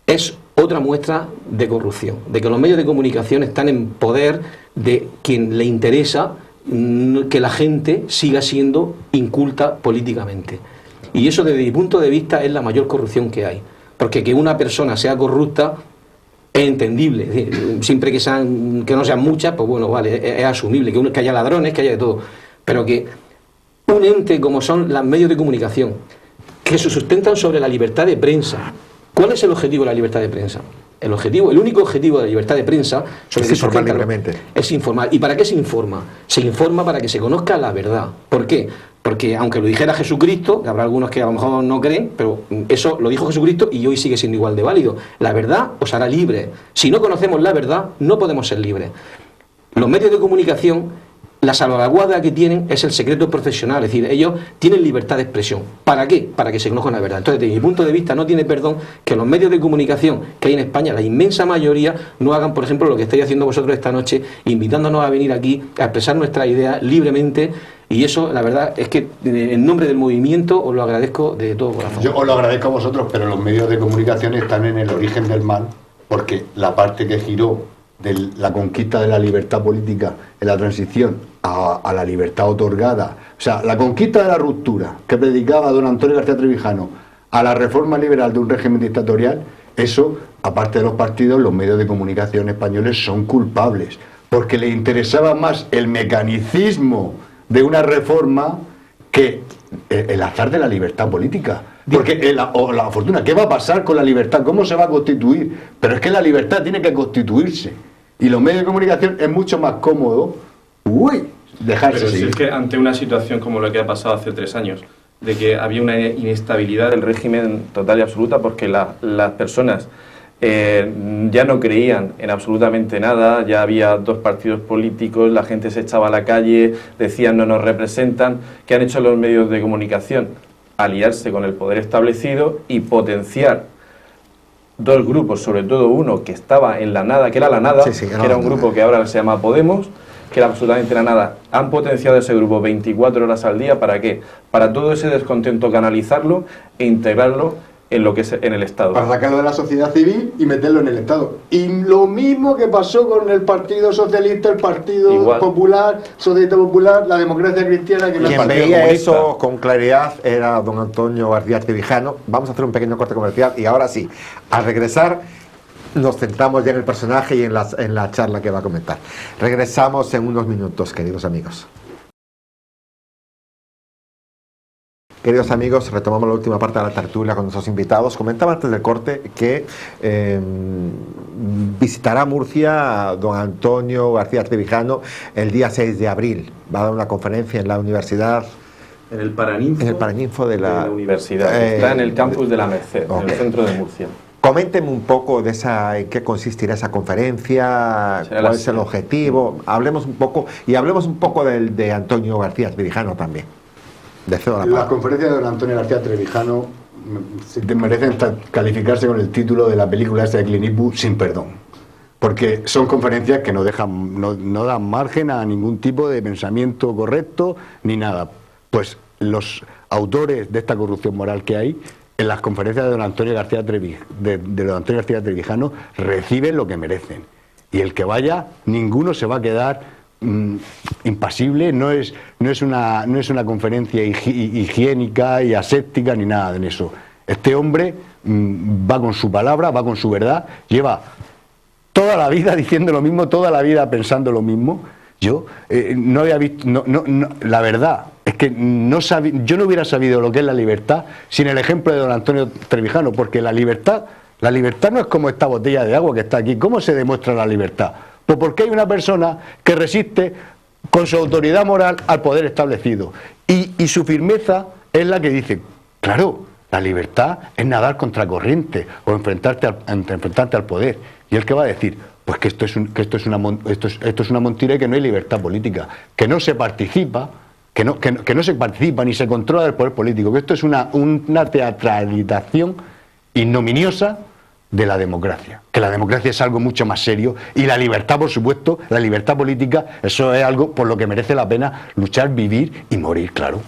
es otra muestra de corrupción, de que los medios de comunicación están en poder de quien le interesa que la gente siga siendo inculta políticamente. Y eso, desde mi punto de vista, es la mayor corrupción que hay. Porque que una persona sea corrupta es entendible. Es decir, siempre que no sean muchas, pues bueno, vale, es asumible. Que haya ladrones, que haya de todo. Pero que un ente como son los medios de comunicación, que se sustentan sobre la libertad de prensa, ¿Cuál es el objetivo de la libertad de prensa? El único objetivo de la libertad de prensa es informar libremente. Es informar. ¿Y para qué se informa? Se informa para que se conozca la verdad. ¿Por qué? Porque aunque lo dijera Jesucristo, que habrá algunos que a lo mejor no creen, pero eso lo dijo Jesucristo y hoy sigue siendo igual de válido. La verdad os hará libre. Si no conocemos la verdad, no podemos ser libres. Los medios de comunicación, la salvaguarda que tienen es el secreto profesional, es decir, ellos tienen libertad de expresión. ¿Para qué? Para que se conozca la verdad. Entonces, desde mi punto de vista, no tiene perdón que los medios de comunicación que hay en España, la inmensa mayoría, no hagan, por ejemplo, lo que estáis haciendo vosotros esta noche, invitándonos a venir aquí a expresar nuestras ideas libremente. Y eso, la verdad, es que en nombre del movimiento os lo agradezco de todo corazón. Yo os lo agradezco a vosotros, pero los medios de comunicación están en el origen del mal, porque la parte que giró de la conquista de la libertad política en la transición a la libertad otorgada, o sea, la conquista de la ruptura que predicaba don Antonio García Trevijano a la reforma liberal de un régimen dictatorial, eso, aparte de los partidos, los medios de comunicación españoles son culpables, porque les interesaba más el mecanicismo de una reforma que el azar de la libertad política. Porque la fortuna, ¿qué va a pasar con la libertad? ¿Cómo se va a constituir? Pero es que la libertad tiene que constituirse. Y los medios de comunicación es mucho más cómodo dejarse Pero seguir. si es que ante una situación como la que ha pasado hace 3 años, de que había una inestabilidad del régimen total y absoluta porque las personas ya no creían en absolutamente nada, ya había 2 partidos políticos, la gente se echaba a la calle, decían no nos representan. ¿Qué han hecho los medios de comunicación? Aliarse con el poder establecido y potenciar 2 grupos, sobre todo uno que estaba en la nada, que era la nada, que era un grupo que ahora se llama Podemos, que era absolutamente la nada. Han potenciado ese grupo 24 horas al día, ¿para qué? Para todo ese descontento canalizarlo e integrarlo en lo que es en el Estado. Para sacarlo de la sociedad civil y meterlo en el Estado. Y lo mismo que pasó con el Partido Socialista, el Partido Popular, Socialista Popular, la Democracia Cristiana. Que quien veía eso con claridad era don Antonio García Trevijano. Vamos a hacer un pequeño corte comercial y ahora sí, al regresar nos centramos ya en el personaje y en la charla que va a comentar. Regresamos en unos minutos, queridos amigos. Queridos amigos, retomamos la última parte de la tertulia con nuestros invitados. Comentaba antes del corte que visitará Murcia don Antonio García Trevijano el día 6 de abril. Va a dar una conferencia en la universidad. En el Paraninfo de la universidad. Está en el campus de la Merced, en el centro de Murcia. Coménteme un poco de en qué consistirá esa conferencia, cuál es el objetivo. Hablemos un poco de Antonio García Trevijano también. Las conferencias de don Antonio García Trevijano merecen calificarse con el título de la película esta de Clint Eastwood, Sin Perdón, porque son conferencias que no dan margen a ningún tipo de pensamiento correcto ni nada. Pues los autores de esta corrupción moral que hay en las conferencias de don Antonio García Trevijano reciben lo que merecen, y el que vaya, ninguno se va a quedar impasible. No es una conferencia higiénica y aséptica ni nada de eso. Este hombre va con su palabra, va con su verdad, lleva toda la vida diciendo lo mismo, toda la vida pensando lo mismo. Yo no había visto, la verdad es que yo no hubiera sabido lo que es la libertad sin el ejemplo de don Antonio Trevijano, porque la libertad no es como esta botella de agua que está aquí. ¿Cómo se demuestra la libertad? Pues porque hay una persona que resiste con su autoridad moral al poder establecido, y su firmeza es la que dice, claro, la libertad es nadar contra corriente o enfrentarte al poder. Y el que va a decir, pues que esto es una mentira y que no hay libertad política, que no se participa, que no se participa ni se controla del poder político, que esto es una teatralización ignominiosa de la democracia, que la democracia es algo mucho más serio, y la libertad, por supuesto, la libertad política, eso es algo por lo que merece la pena luchar, vivir y morir, claro.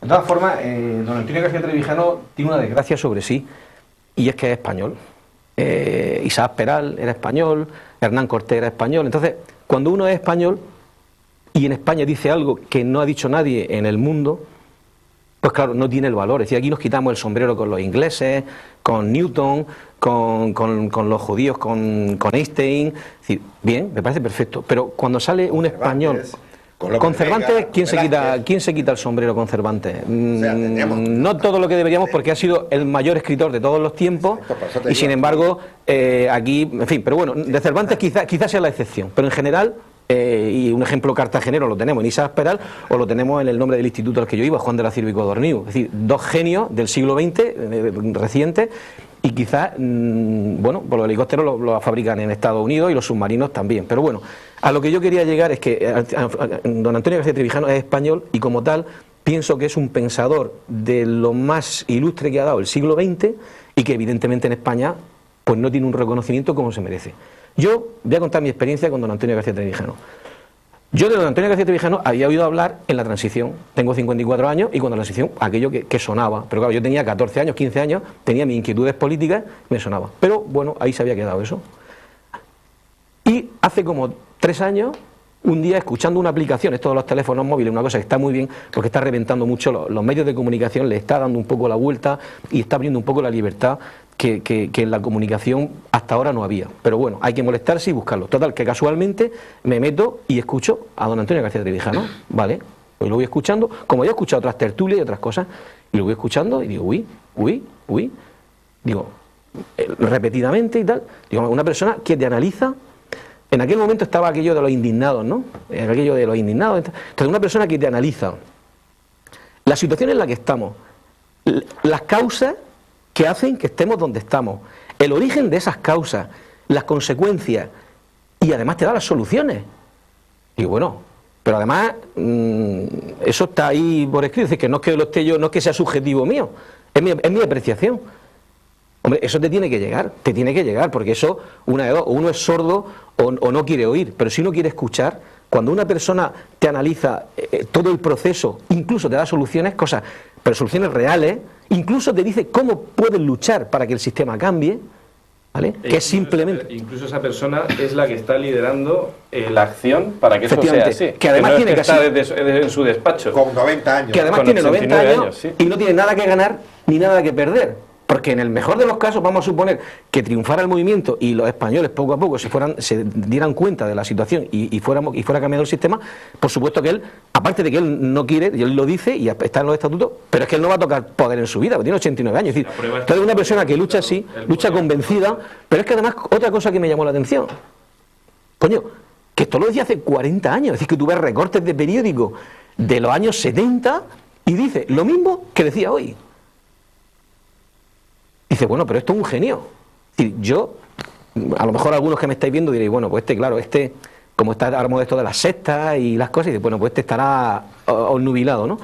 De todas formas, don Antonio García Trevijano tiene una desgracia sobre sí, y es que es español. Isaac Peral era español, Hernán Cortés era español. Entonces, cuando uno es español y en España dice algo que no ha dicho nadie en el mundo, pues claro, no tiene el valor. Es decir, aquí nos quitamos el sombrero con los ingleses, con Newton, con los judíos, con Einstein. Es decir, bien, me parece perfecto. Pero cuando sale un español Con López Concervantes, Vega, ¿quién se quita el sombrero con Cervantes? tendríamos- No todo lo que deberíamos, porque ha sido el mayor escritor de todos los tiempos. Exacto, por eso te Y digo. sin embargo, aquí, en fin, pero bueno, de Cervantes quizás sea la excepción, pero en general, y un ejemplo cartagenero lo tenemos en Isaac Peral, o lo tenemos en el nombre del instituto al que yo iba, Juan de la Cierva y Codorniu, es decir, dos genios del siglo XX, recientes, y quizás, bueno, pues los helicópteros los fabrican en Estados Unidos y los submarinos también, pero bueno, a lo que yo quería llegar es que don Antonio García Trevijano es español y como tal pienso que es un pensador de lo más ilustre que ha dado el siglo XX y que evidentemente en España pues no tiene un reconocimiento como se merece. Yo voy a contar mi experiencia con don Antonio García Trevijano. Yo de don Antonio García Trevijano había oído hablar en la transición, tengo 54 años y cuando la transición aquello que sonaba, pero claro, yo tenía 14 años, 15 años, tenía mis inquietudes políticas, me sonaba, pero bueno, ahí se había quedado eso. Y hace como 3 años, un día escuchando una aplicación, esto de los teléfonos móviles, una cosa que está muy bien, porque está reventando mucho los medios de comunicación, le está dando un poco la vuelta y está abriendo un poco la libertad que en la comunicación hasta ahora no había. Pero bueno, hay que molestarse y buscarlo. Total, que casualmente me meto y escucho a don Antonio García Trevijano, ¿vale? Pues lo voy escuchando, como yo he escuchado otras tertulias y otras cosas, y lo voy escuchando y digo, uy, digo, repetidamente y tal, digo, una persona que te analiza. En aquel momento estaba aquello de los indignados, ¿no? Aquello de los indignados. Entonces, una persona que te analiza la situación en la que estamos, las causas que hacen que estemos donde estamos, el origen de esas causas, las consecuencias, y además te da las soluciones. Y bueno, pero además eso está ahí por escrito, es decir, que no es que lo esté yo, no es que sea subjetivo mío, es mi apreciación. Hombre, eso te tiene que llegar, porque eso, una de dos, o uno es sordo o no quiere oír, pero si uno quiere escuchar, cuando una persona te analiza todo el proceso, incluso te da soluciones, cosas, pero soluciones reales, incluso te dice cómo puedes luchar para que el sistema cambie, ¿vale? Que es simplemente... Incluso esa persona es la que está liderando la acción para que eso sea así. Que además no tiene es que está en su despacho. Con 90 años. Que además Con tiene 90 89 años sí. y no tiene nada que ganar ni nada que perder. Porque en el mejor de los casos vamos a suponer que triunfara el movimiento y los españoles poco a poco se dieran cuenta de la situación y fuera cambiando el sistema. Por supuesto que él, aparte de que él no quiere, y él lo dice y está en los estatutos, pero es que él no va a tocar poder en su vida, porque tiene 89 años. Es decir, entonces es una persona que lucha así, lucha convencida, pero es que además otra cosa que me llamó la atención, coño, que esto lo decía hace 40 años, es decir, que tú ves recortes de periódico de los años 70 y dice lo mismo que decía hoy. Dice, bueno, pero esto es un genio. Es decir, yo, a lo mejor algunos que me estáis viendo diréis, bueno, pues claro, como está ahora de esto de las sectas y las cosas, y dice, bueno, pues estará obnubilado, ¿no?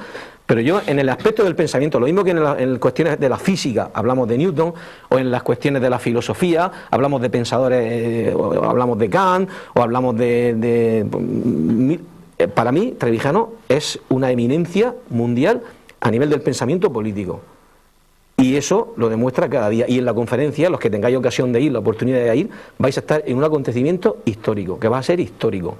Pero yo, en el aspecto del pensamiento, lo mismo que en cuestiones de la física, hablamos de Newton, o en las cuestiones de la filosofía, hablamos de pensadores, o hablamos de Kant, o hablamos para mí, Trevijano es una eminencia mundial a nivel del pensamiento político. Y eso lo demuestra cada día. Y en la conferencia, los que tengáis ocasión de ir, la oportunidad de ir, vais a estar en un acontecimiento histórico, que va a ser histórico.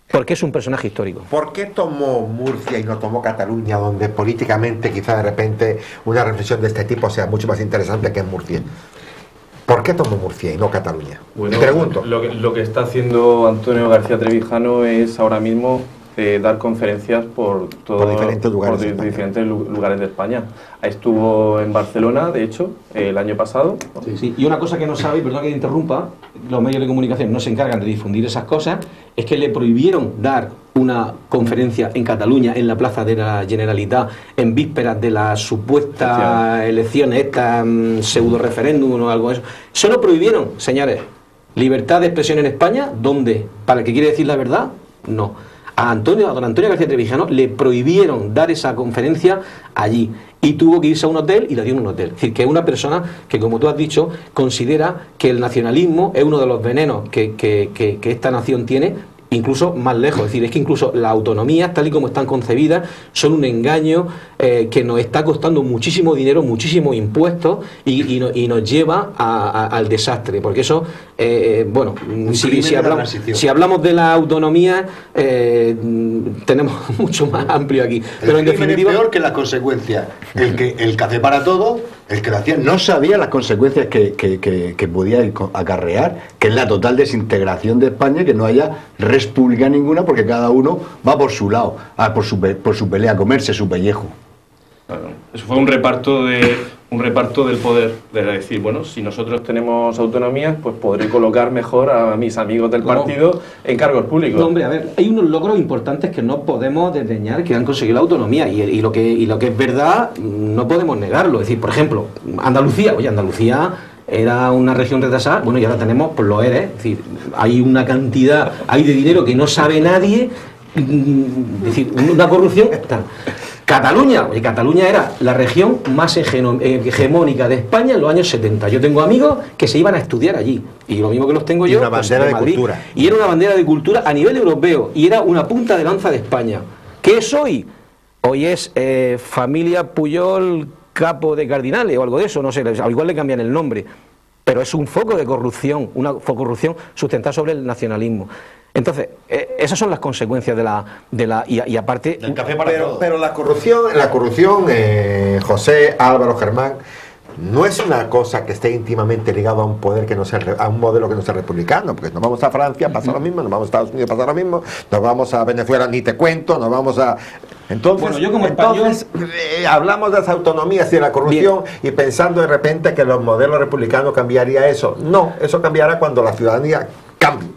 Porque es un personaje histórico. ¿Por qué tomó Murcia y no tomó Cataluña, donde políticamente quizá de repente una reflexión de este tipo sea mucho más interesante que en Murcia? ¿Por qué tomó Murcia y no Cataluña? Bueno, pregunto. Lo que está haciendo Antonio García Trevijano es ahora mismo dar conferencias por diferentes lugares de España. diferentes lugares de España. Estuvo en Barcelona, de hecho, el año pasado. Sí, sí. Y una cosa que no sabéis, perdón que interrumpa, los medios de comunicación no se encargan de difundir esas cosas, es que le prohibieron dar una conferencia en Cataluña, en la plaza de la Generalitat, en vísperas de las supuestas elecciones, estas pseudo-referéndum o algo de eso. Se lo prohibieron, señores. Libertad de expresión en España, ¿dónde? ¿Para el que quiere decir la verdad? No. A don Antonio García Trevijano le prohibieron dar esa conferencia allí y tuvo que irse a un hotel y la dio en un hotel. Es decir, que es una persona que, como tú has dicho, considera que el nacionalismo es uno de los venenos que esta nación tiene, incluso más lejos. Es decir, es que incluso las autonomías, tal y como están concebidas, son un engaño que nos está costando muchísimo dinero, muchísimos impuestos y nos lleva al desastre. Porque eso, bueno, si hablamos de la autonomía, tenemos mucho más amplio aquí. Pero en definitiva, es peor que las consecuencias. El que hace para todo El que lo hacía no sabía las consecuencias que podía acarrear, que es la total desintegración de España, que no haya república ninguna, porque cada uno va por su lado, por su pelea, a comerse su pellejo. Claro. Eso fue un reparto del poder, de decir, bueno, si nosotros tenemos autonomía, pues podré colocar mejor a mis amigos del partido en cargos públicos. No, hombre, a ver, hay unos logros importantes que no podemos desdeñar, que han conseguido la autonomía, y lo que es verdad no podemos negarlo. Es decir, por ejemplo, Andalucía, Andalucía era una región retrasada, bueno, y ahora tenemos, pues lo eres, es decir, hay una cantidad, hay de dinero que no sabe nadie, es decir, una corrupción tal. Cataluña era la región más hegemónica de España en los años 70. Yo tengo amigos que se iban a estudiar allí, y lo mismo que los tengo yo, una bandera de cultura. Y era una bandera de cultura a nivel europeo, y era una punta de lanza de España. ¿Qué es hoy? Hoy es familia Puyol, capo de Cardinales o algo de eso, no sé, al igual le cambian el nombre, pero es un foco de corrupción, una corrupción sustentada sobre el nacionalismo. Entonces, esas son las consecuencias de la y aparte... Del café para todos. Pero la corrupción, José, Álvaro, Germán, no es una cosa que esté íntimamente ligada a un poder que no sea, a un modelo que no sea republicano, porque nos vamos a Francia, pasa lo mismo, nos vamos a Estados Unidos, pasa lo mismo, nos vamos a Venezuela, ni te cuento, nos vamos a... Entonces, bueno, yo como español... hablamos de las autonomías y de la corrupción, bien, y pensando de repente que los modelos republicanos cambiaría eso. No, eso cambiará cuando la ciudadanía cambie.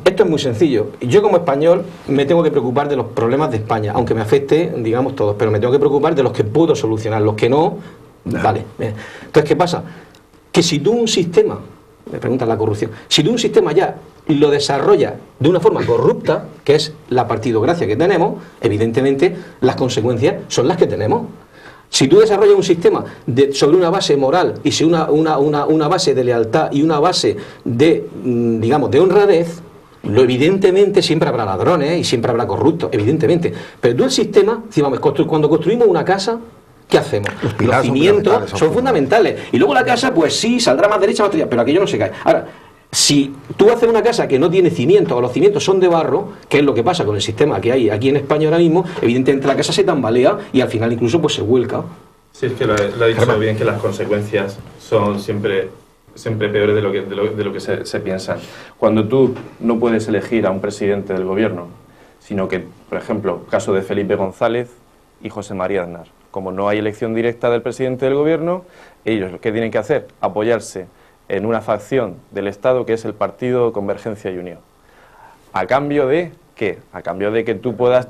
Esto es muy sencillo. Yo como español me tengo que preocupar de los problemas de España, aunque me afecte, digamos, todos, pero me tengo que preocupar de los que puedo solucionar, los que no, vale. Entonces, ¿qué pasa? Que si tú un sistema, me preguntan la corrupción, si tú un sistema ya lo desarrollas de una forma corrupta, que es la partidocracia que tenemos, evidentemente las consecuencias son las que tenemos. Si tú desarrollas un sistema sobre una base moral y si una base de lealtad y una base de, digamos, de honradez, evidentemente siempre habrá ladrones y siempre habrá corruptos, evidentemente. Pero tú el sistema, cuando construimos una casa, ¿qué hacemos? Los cimientos son fundamentales. Y luego la casa, pues sí, saldrá más derecha, más derecha, pero aquello no se cae. Ahora, si tú haces una casa que no tiene cimientos o los cimientos son de barro, que es lo que pasa con el sistema que hay aquí en España ahora mismo, evidentemente la casa se tambalea y al final incluso pues se vuelca. Sí, es que lo ha dicho bien, que las consecuencias son siempre peores de lo que se piensan. Cuando tú no puedes elegir a un presidente del gobierno, sino que, por ejemplo, caso de Felipe González y José María Aznar, como no hay elección directa del presidente del gobierno, ellos lo que tienen que hacer, apoyarse en una facción del Estado que es el Partido Convergencia y Unión. ¿A cambio de qué? A cambio de que tú puedas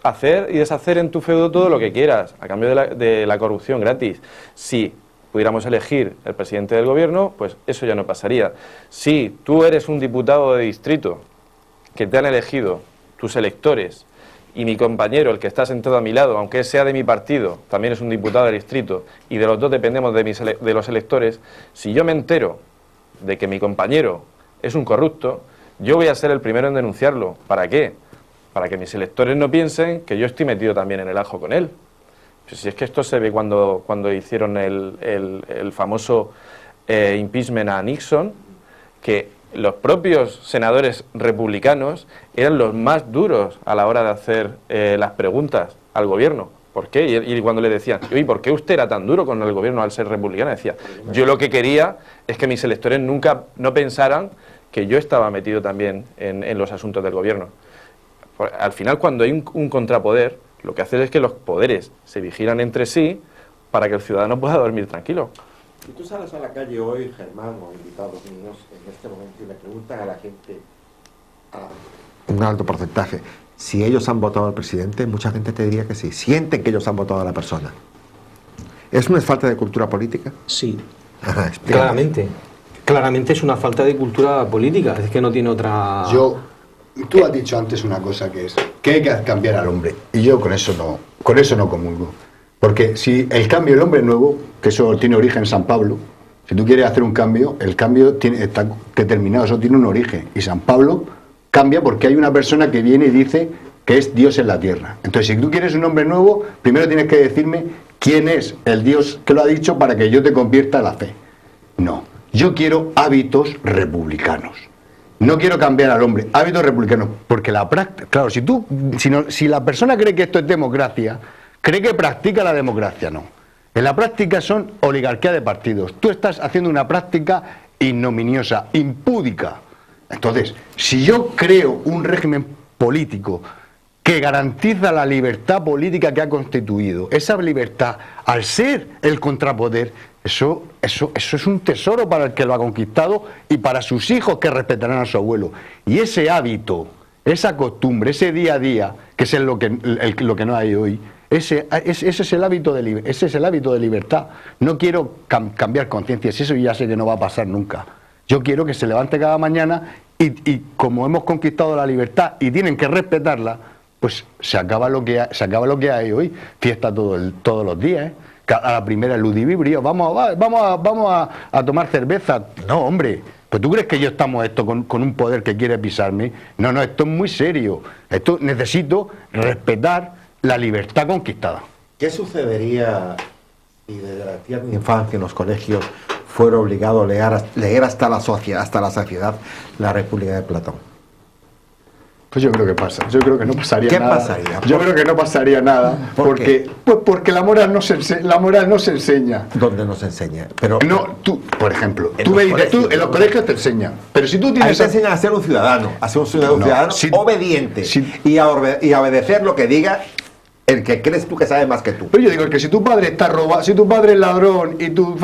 hacer y deshacer en tu feudo todo lo que quieras, a cambio de la corrupción gratis. Si pudiéramos elegir el presidente del gobierno, pues eso ya no pasaría. Si tú eres un diputado de distrito que te han elegido tus electores y mi compañero, el que está sentado a mi lado, aunque sea de mi partido, también es un diputado de distrito y de los dos dependemos de los electores, si yo me entero de que mi compañero es un corrupto, yo voy a ser el primero en denunciarlo. ¿Para qué? Para que mis electores no piensen que yo estoy metido también en el ajo con él. Pues si es que esto se ve cuando hicieron el famoso impeachment a Nixon, que los propios senadores republicanos eran los más duros a la hora de hacer las preguntas al gobierno. ¿Por qué? Y cuando le decían, oye, ¿por qué usted era tan duro con el gobierno al ser republicano? Decía, yo lo que quería es que mis electores nunca no pensaran que yo estaba metido también en los asuntos del gobierno. Al final, cuando hay un contrapoder, lo que hace es que los poderes se vigilan entre sí para que el ciudadano pueda dormir tranquilo. Si tú sales a la calle hoy, Germán, o invitados míos, en este momento, y le preguntan a la gente, a un alto porcentaje, si ellos han votado al presidente, mucha gente te diría que sí. Sienten que ellos han votado a la persona. ¿Es una falta de cultura política? Sí, Ajá, claramente. Claramente es una falta de cultura política, es que no tiene otra... Tú has dicho antes una cosa que es que hay que cambiar al hombre, y yo con eso no comulgo. Porque si el cambio, el hombre nuevo, que eso tiene origen en San Pablo, si tú quieres hacer un cambio, el cambio está determinado, eso tiene un origen. Y San Pablo cambia porque hay una persona que viene y dice que es Dios en la tierra. Entonces, si tú quieres un hombre nuevo, primero tienes que decirme quién es el Dios que lo ha dicho para que yo te convierta a la fe. No, yo quiero hábitos republicanos. No quiero cambiar al hombre, hábitos republicanos. Porque la práctica, claro, si la persona cree que esto es democracia, cree que practica la democracia, no. En la práctica son oligarquía de partidos. Tú estás haciendo una práctica ignominiosa, impúdica. Entonces, si yo creo un régimen político que garantiza la libertad política que ha constituido, esa libertad, al ser el contrapoder, eso es un tesoro para el que lo ha conquistado y para sus hijos que respetarán a su abuelo. Y ese hábito, esa costumbre, ese día a día, que es lo que no hay hoy, ese es el hábito de libertad. No quiero cambiar conciencias, eso ya sé que no va a pasar nunca. Yo quiero que se levante cada mañana y como hemos conquistado la libertad y tienen que respetarla, pues se acaba lo que hay hoy. Fiesta todos los días, ¿eh? A la primera ludibrio, vamos a tomar cerveza. No, hombre, pues tú crees que yo estamos con un poder que quiere pisarme. No, esto es muy serio. Esto necesito respetar la libertad conquistada. ¿Qué sucedería si desde la tierna infancia en los colegios fuera obligado a leer hasta la saciedad la República de Platón? Pues yo creo que pasa. Yo creo que no pasaría nada. ¿Qué pasaría? Yo creo que no pasaría nada. Porque la moral no se enseña. ¿Dónde no se enseña? Pero no, tú, por ejemplo, en los colegios te enseñan. Pero si tú tienes... te enseñan a ser un ciudadano, obediente y a obedecer lo que diga el que crees tú que sabe más que tú. Pero yo digo que si tu padre está robado, si tu padre es ladrón y tú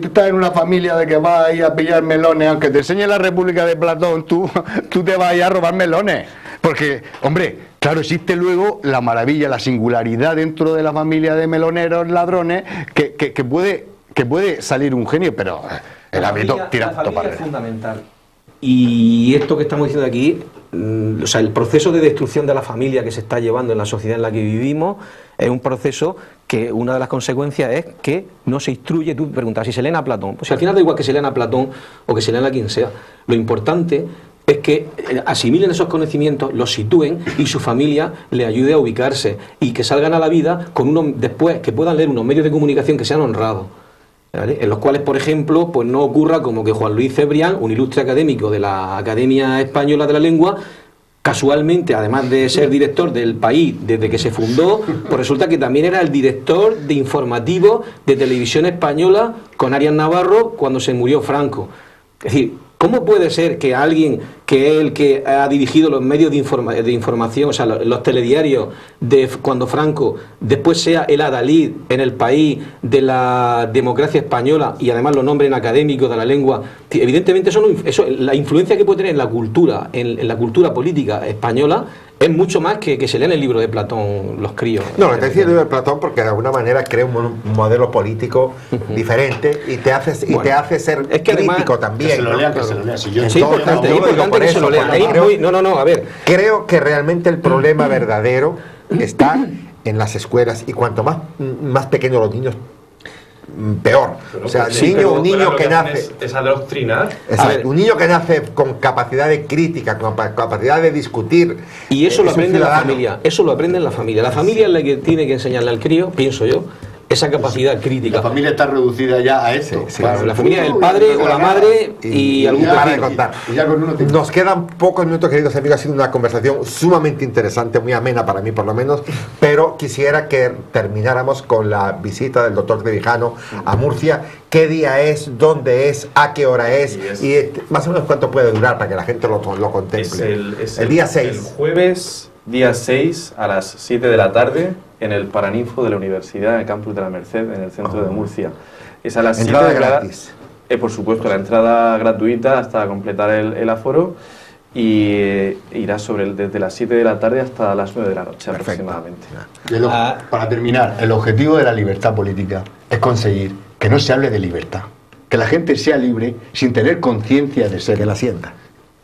estás en una familia de que vas a ir a pillar melones, aunque te enseñe la República de Platón, tú te vas a ir a robar melones. Porque, hombre, claro, existe luego la maravilla, la singularidad dentro de la familia de meloneros, ladrones, que puede salir un genio, pero el hábito tira la familia es fundamental. Y esto que estamos diciendo aquí, o sea, el proceso de destrucción de la familia que se está llevando en la sociedad en la que vivimos es un proceso que una de las consecuencias es que no se instruye. Tú preguntas si se leen a Platón, pues si al final da igual que se lean a Platón o que se lean a quien sea, lo importante es que asimilen esos conocimientos, los sitúen y su familia le ayude a ubicarse y que salgan a la vida después que puedan leer unos medios de comunicación que sean honrados, ¿vale? En los cuales, por ejemplo, pues no ocurra como que Juan Luis Cebrián, un ilustre académico de la Academia Española de la Lengua, casualmente, además de ser director del País desde que se fundó, pues resulta que también era el director de informativo de Televisión Española con Arias Navarro cuando se murió Franco. Es decir, ¿cómo puede ser que alguien que es el que ha dirigido los medios de información, o sea, los telediarios de cuando Franco, después sea el adalid en el País de la democracia española y además lo nombren académicos de la lengua? Evidentemente la influencia que puede tener en la cultura, en la cultura política española, es mucho más que se lean el libro de Platón los críos. No, te decía el libro de Platón porque de alguna manera crea un modelo político diferente y te hace ser es que crítico además, también. Que se lo lean, que se lo lean. Si yo es importante que se lo lean. A ver. Creo que realmente el problema verdadero está en las escuelas y cuanto más pequeños los niños, peor. Pero, o sea, sí, un niño que nace es adoctrinar. Un niño que nace con capacidad de crítica, con capacidad de discutir. Y eso lo aprende la familia. Eso lo aprende en la familia. La familia es la que tiene que enseñarle al crío, pienso yo, esa capacidad crítica. La familia está reducida ya a esto. Sí, claro, la familia es el padre o la madre y algún vecino. contar. Nos quedan pocos minutos, queridos amigos. Ha sido una conversación sumamente interesante, muy amena para mí por lo menos, pero quisiera que termináramos con la visita del doctor Trevijano a Murcia. ¿Qué día es? ¿Dónde es? ¿A qué hora es? Y más o menos cuánto puede durar para que la gente lo contemple. Es el día 6. El jueves, día 6, a las 7 de la tarde, en el Paraninfo de la Universidad, en el Campus de la Merced, en el centro de Murcia. Es a las 7 ¿Entrada de la gratis? Por supuesto, la entrada gratuita hasta completar el aforo y irá desde las 7 de la tarde hasta las 9 de la noche. Perfecto. Aproximadamente. Para terminar, el objetivo de la libertad política es conseguir que no se hable de libertad, que la gente sea libre sin tener conciencia de ser. Que la sienta.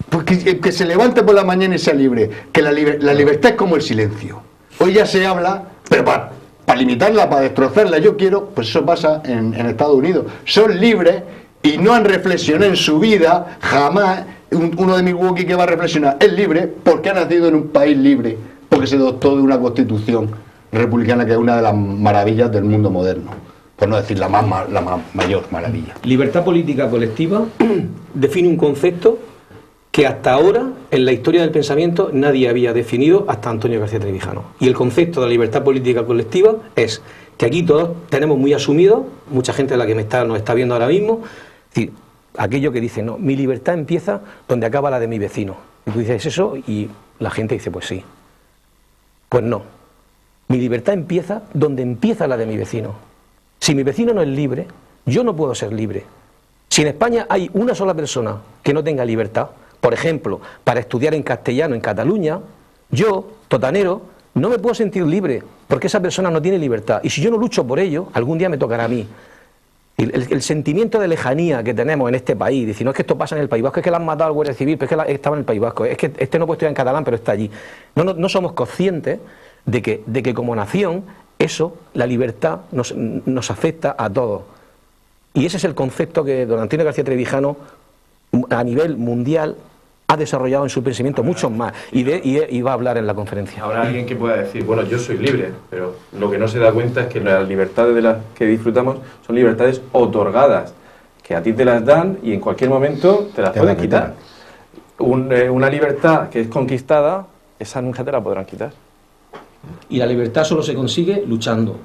Porque que se levante por la mañana y sea libre. Que la libertad es como el silencio. Hoy ya se habla, pero para limitarla, para destrozarla, yo quiero, pues eso pasa en Estados Unidos. Son libres y no han reflexionado en su vida, jamás. Uno de Milwaukee que va a reflexionar es libre porque ha nacido en un país libre, porque se dotó de una constitución republicana que es una de las maravillas del mundo moderno, por no decir la mayor maravilla. Libertad política colectiva define un concepto que hasta ahora, en la historia del pensamiento, nadie había definido hasta Antonio García Trevijano. Y el concepto de la libertad política colectiva es que aquí todos tenemos muy asumido, mucha gente de la que nos está viendo ahora mismo, es decir, aquello que dice, no, mi libertad empieza donde acaba la de mi vecino. Y tú dices eso y la gente dice, pues sí. Pues no. Mi libertad empieza donde empieza la de mi vecino. Si mi vecino no es libre, yo no puedo ser libre. Si en España hay una sola persona que no tenga libertad, por ejemplo, para estudiar en castellano en Cataluña, yo, totanero, no me puedo sentir libre, porque esa persona no tiene libertad. Y si yo no lucho por ello, algún día me tocará a mí. El sentimiento de lejanía que tenemos en este país, decir, no es que esto pasa en el País Vasco, es que la han matado al Guardia Civil, pero es que estaba en el País Vasco, es que este no puede estudiar en catalán, pero está allí. No somos conscientes de que como nación, eso, la libertad, nos afecta a todos. Y ese es el concepto que don Antonio García Trevijano, a nivel mundial, ha desarrollado en su pensamiento mucho más, y va a hablar en la conferencia. Habrá alguien que pueda decir, bueno, yo soy libre, pero lo que no se da cuenta es que las libertades de las que disfrutamos son libertades otorgadas, que a ti te las dan y en cualquier momento te las pueden quitar. Una libertad que es conquistada, esa nunca te la podrán quitar. Y la libertad solo se consigue luchando.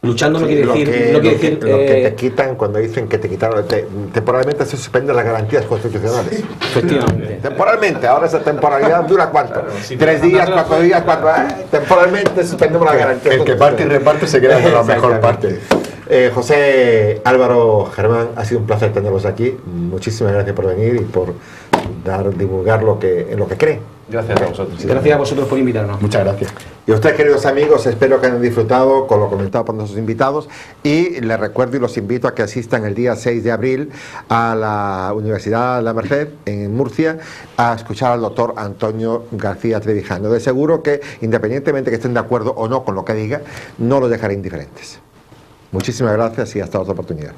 Luchando no Sí, quiere decir... lo que te quitan cuando dicen que te quitaron, temporalmente se suspenden las garantías constitucionales. Efectivamente. Temporalmente, ahora esa temporalidad dura ¿cuánto? Claro, si 3 días, 4 días, 4... temporalmente suspendemos las garantías. El que parte y reparte se queda con la mejor parte. José Álvaro Germán, ha sido un placer tenerlos aquí. Muchísimas gracias por venir y por divulgar en lo que cree. Gracias a vosotros. Gracias a vosotros por invitarnos. Muchas gracias. Y a ustedes, queridos amigos, espero que hayan disfrutado con lo comentado por nuestros invitados y les recuerdo y los invito a que asistan el día 6 de abril a la Universidad de la Merced en Murcia a escuchar al doctor Antonio García Trevijano. De seguro que, independientemente que estén de acuerdo o no con lo que diga, no los dejaré indiferentes. Muchísimas gracias y hasta otra oportunidad.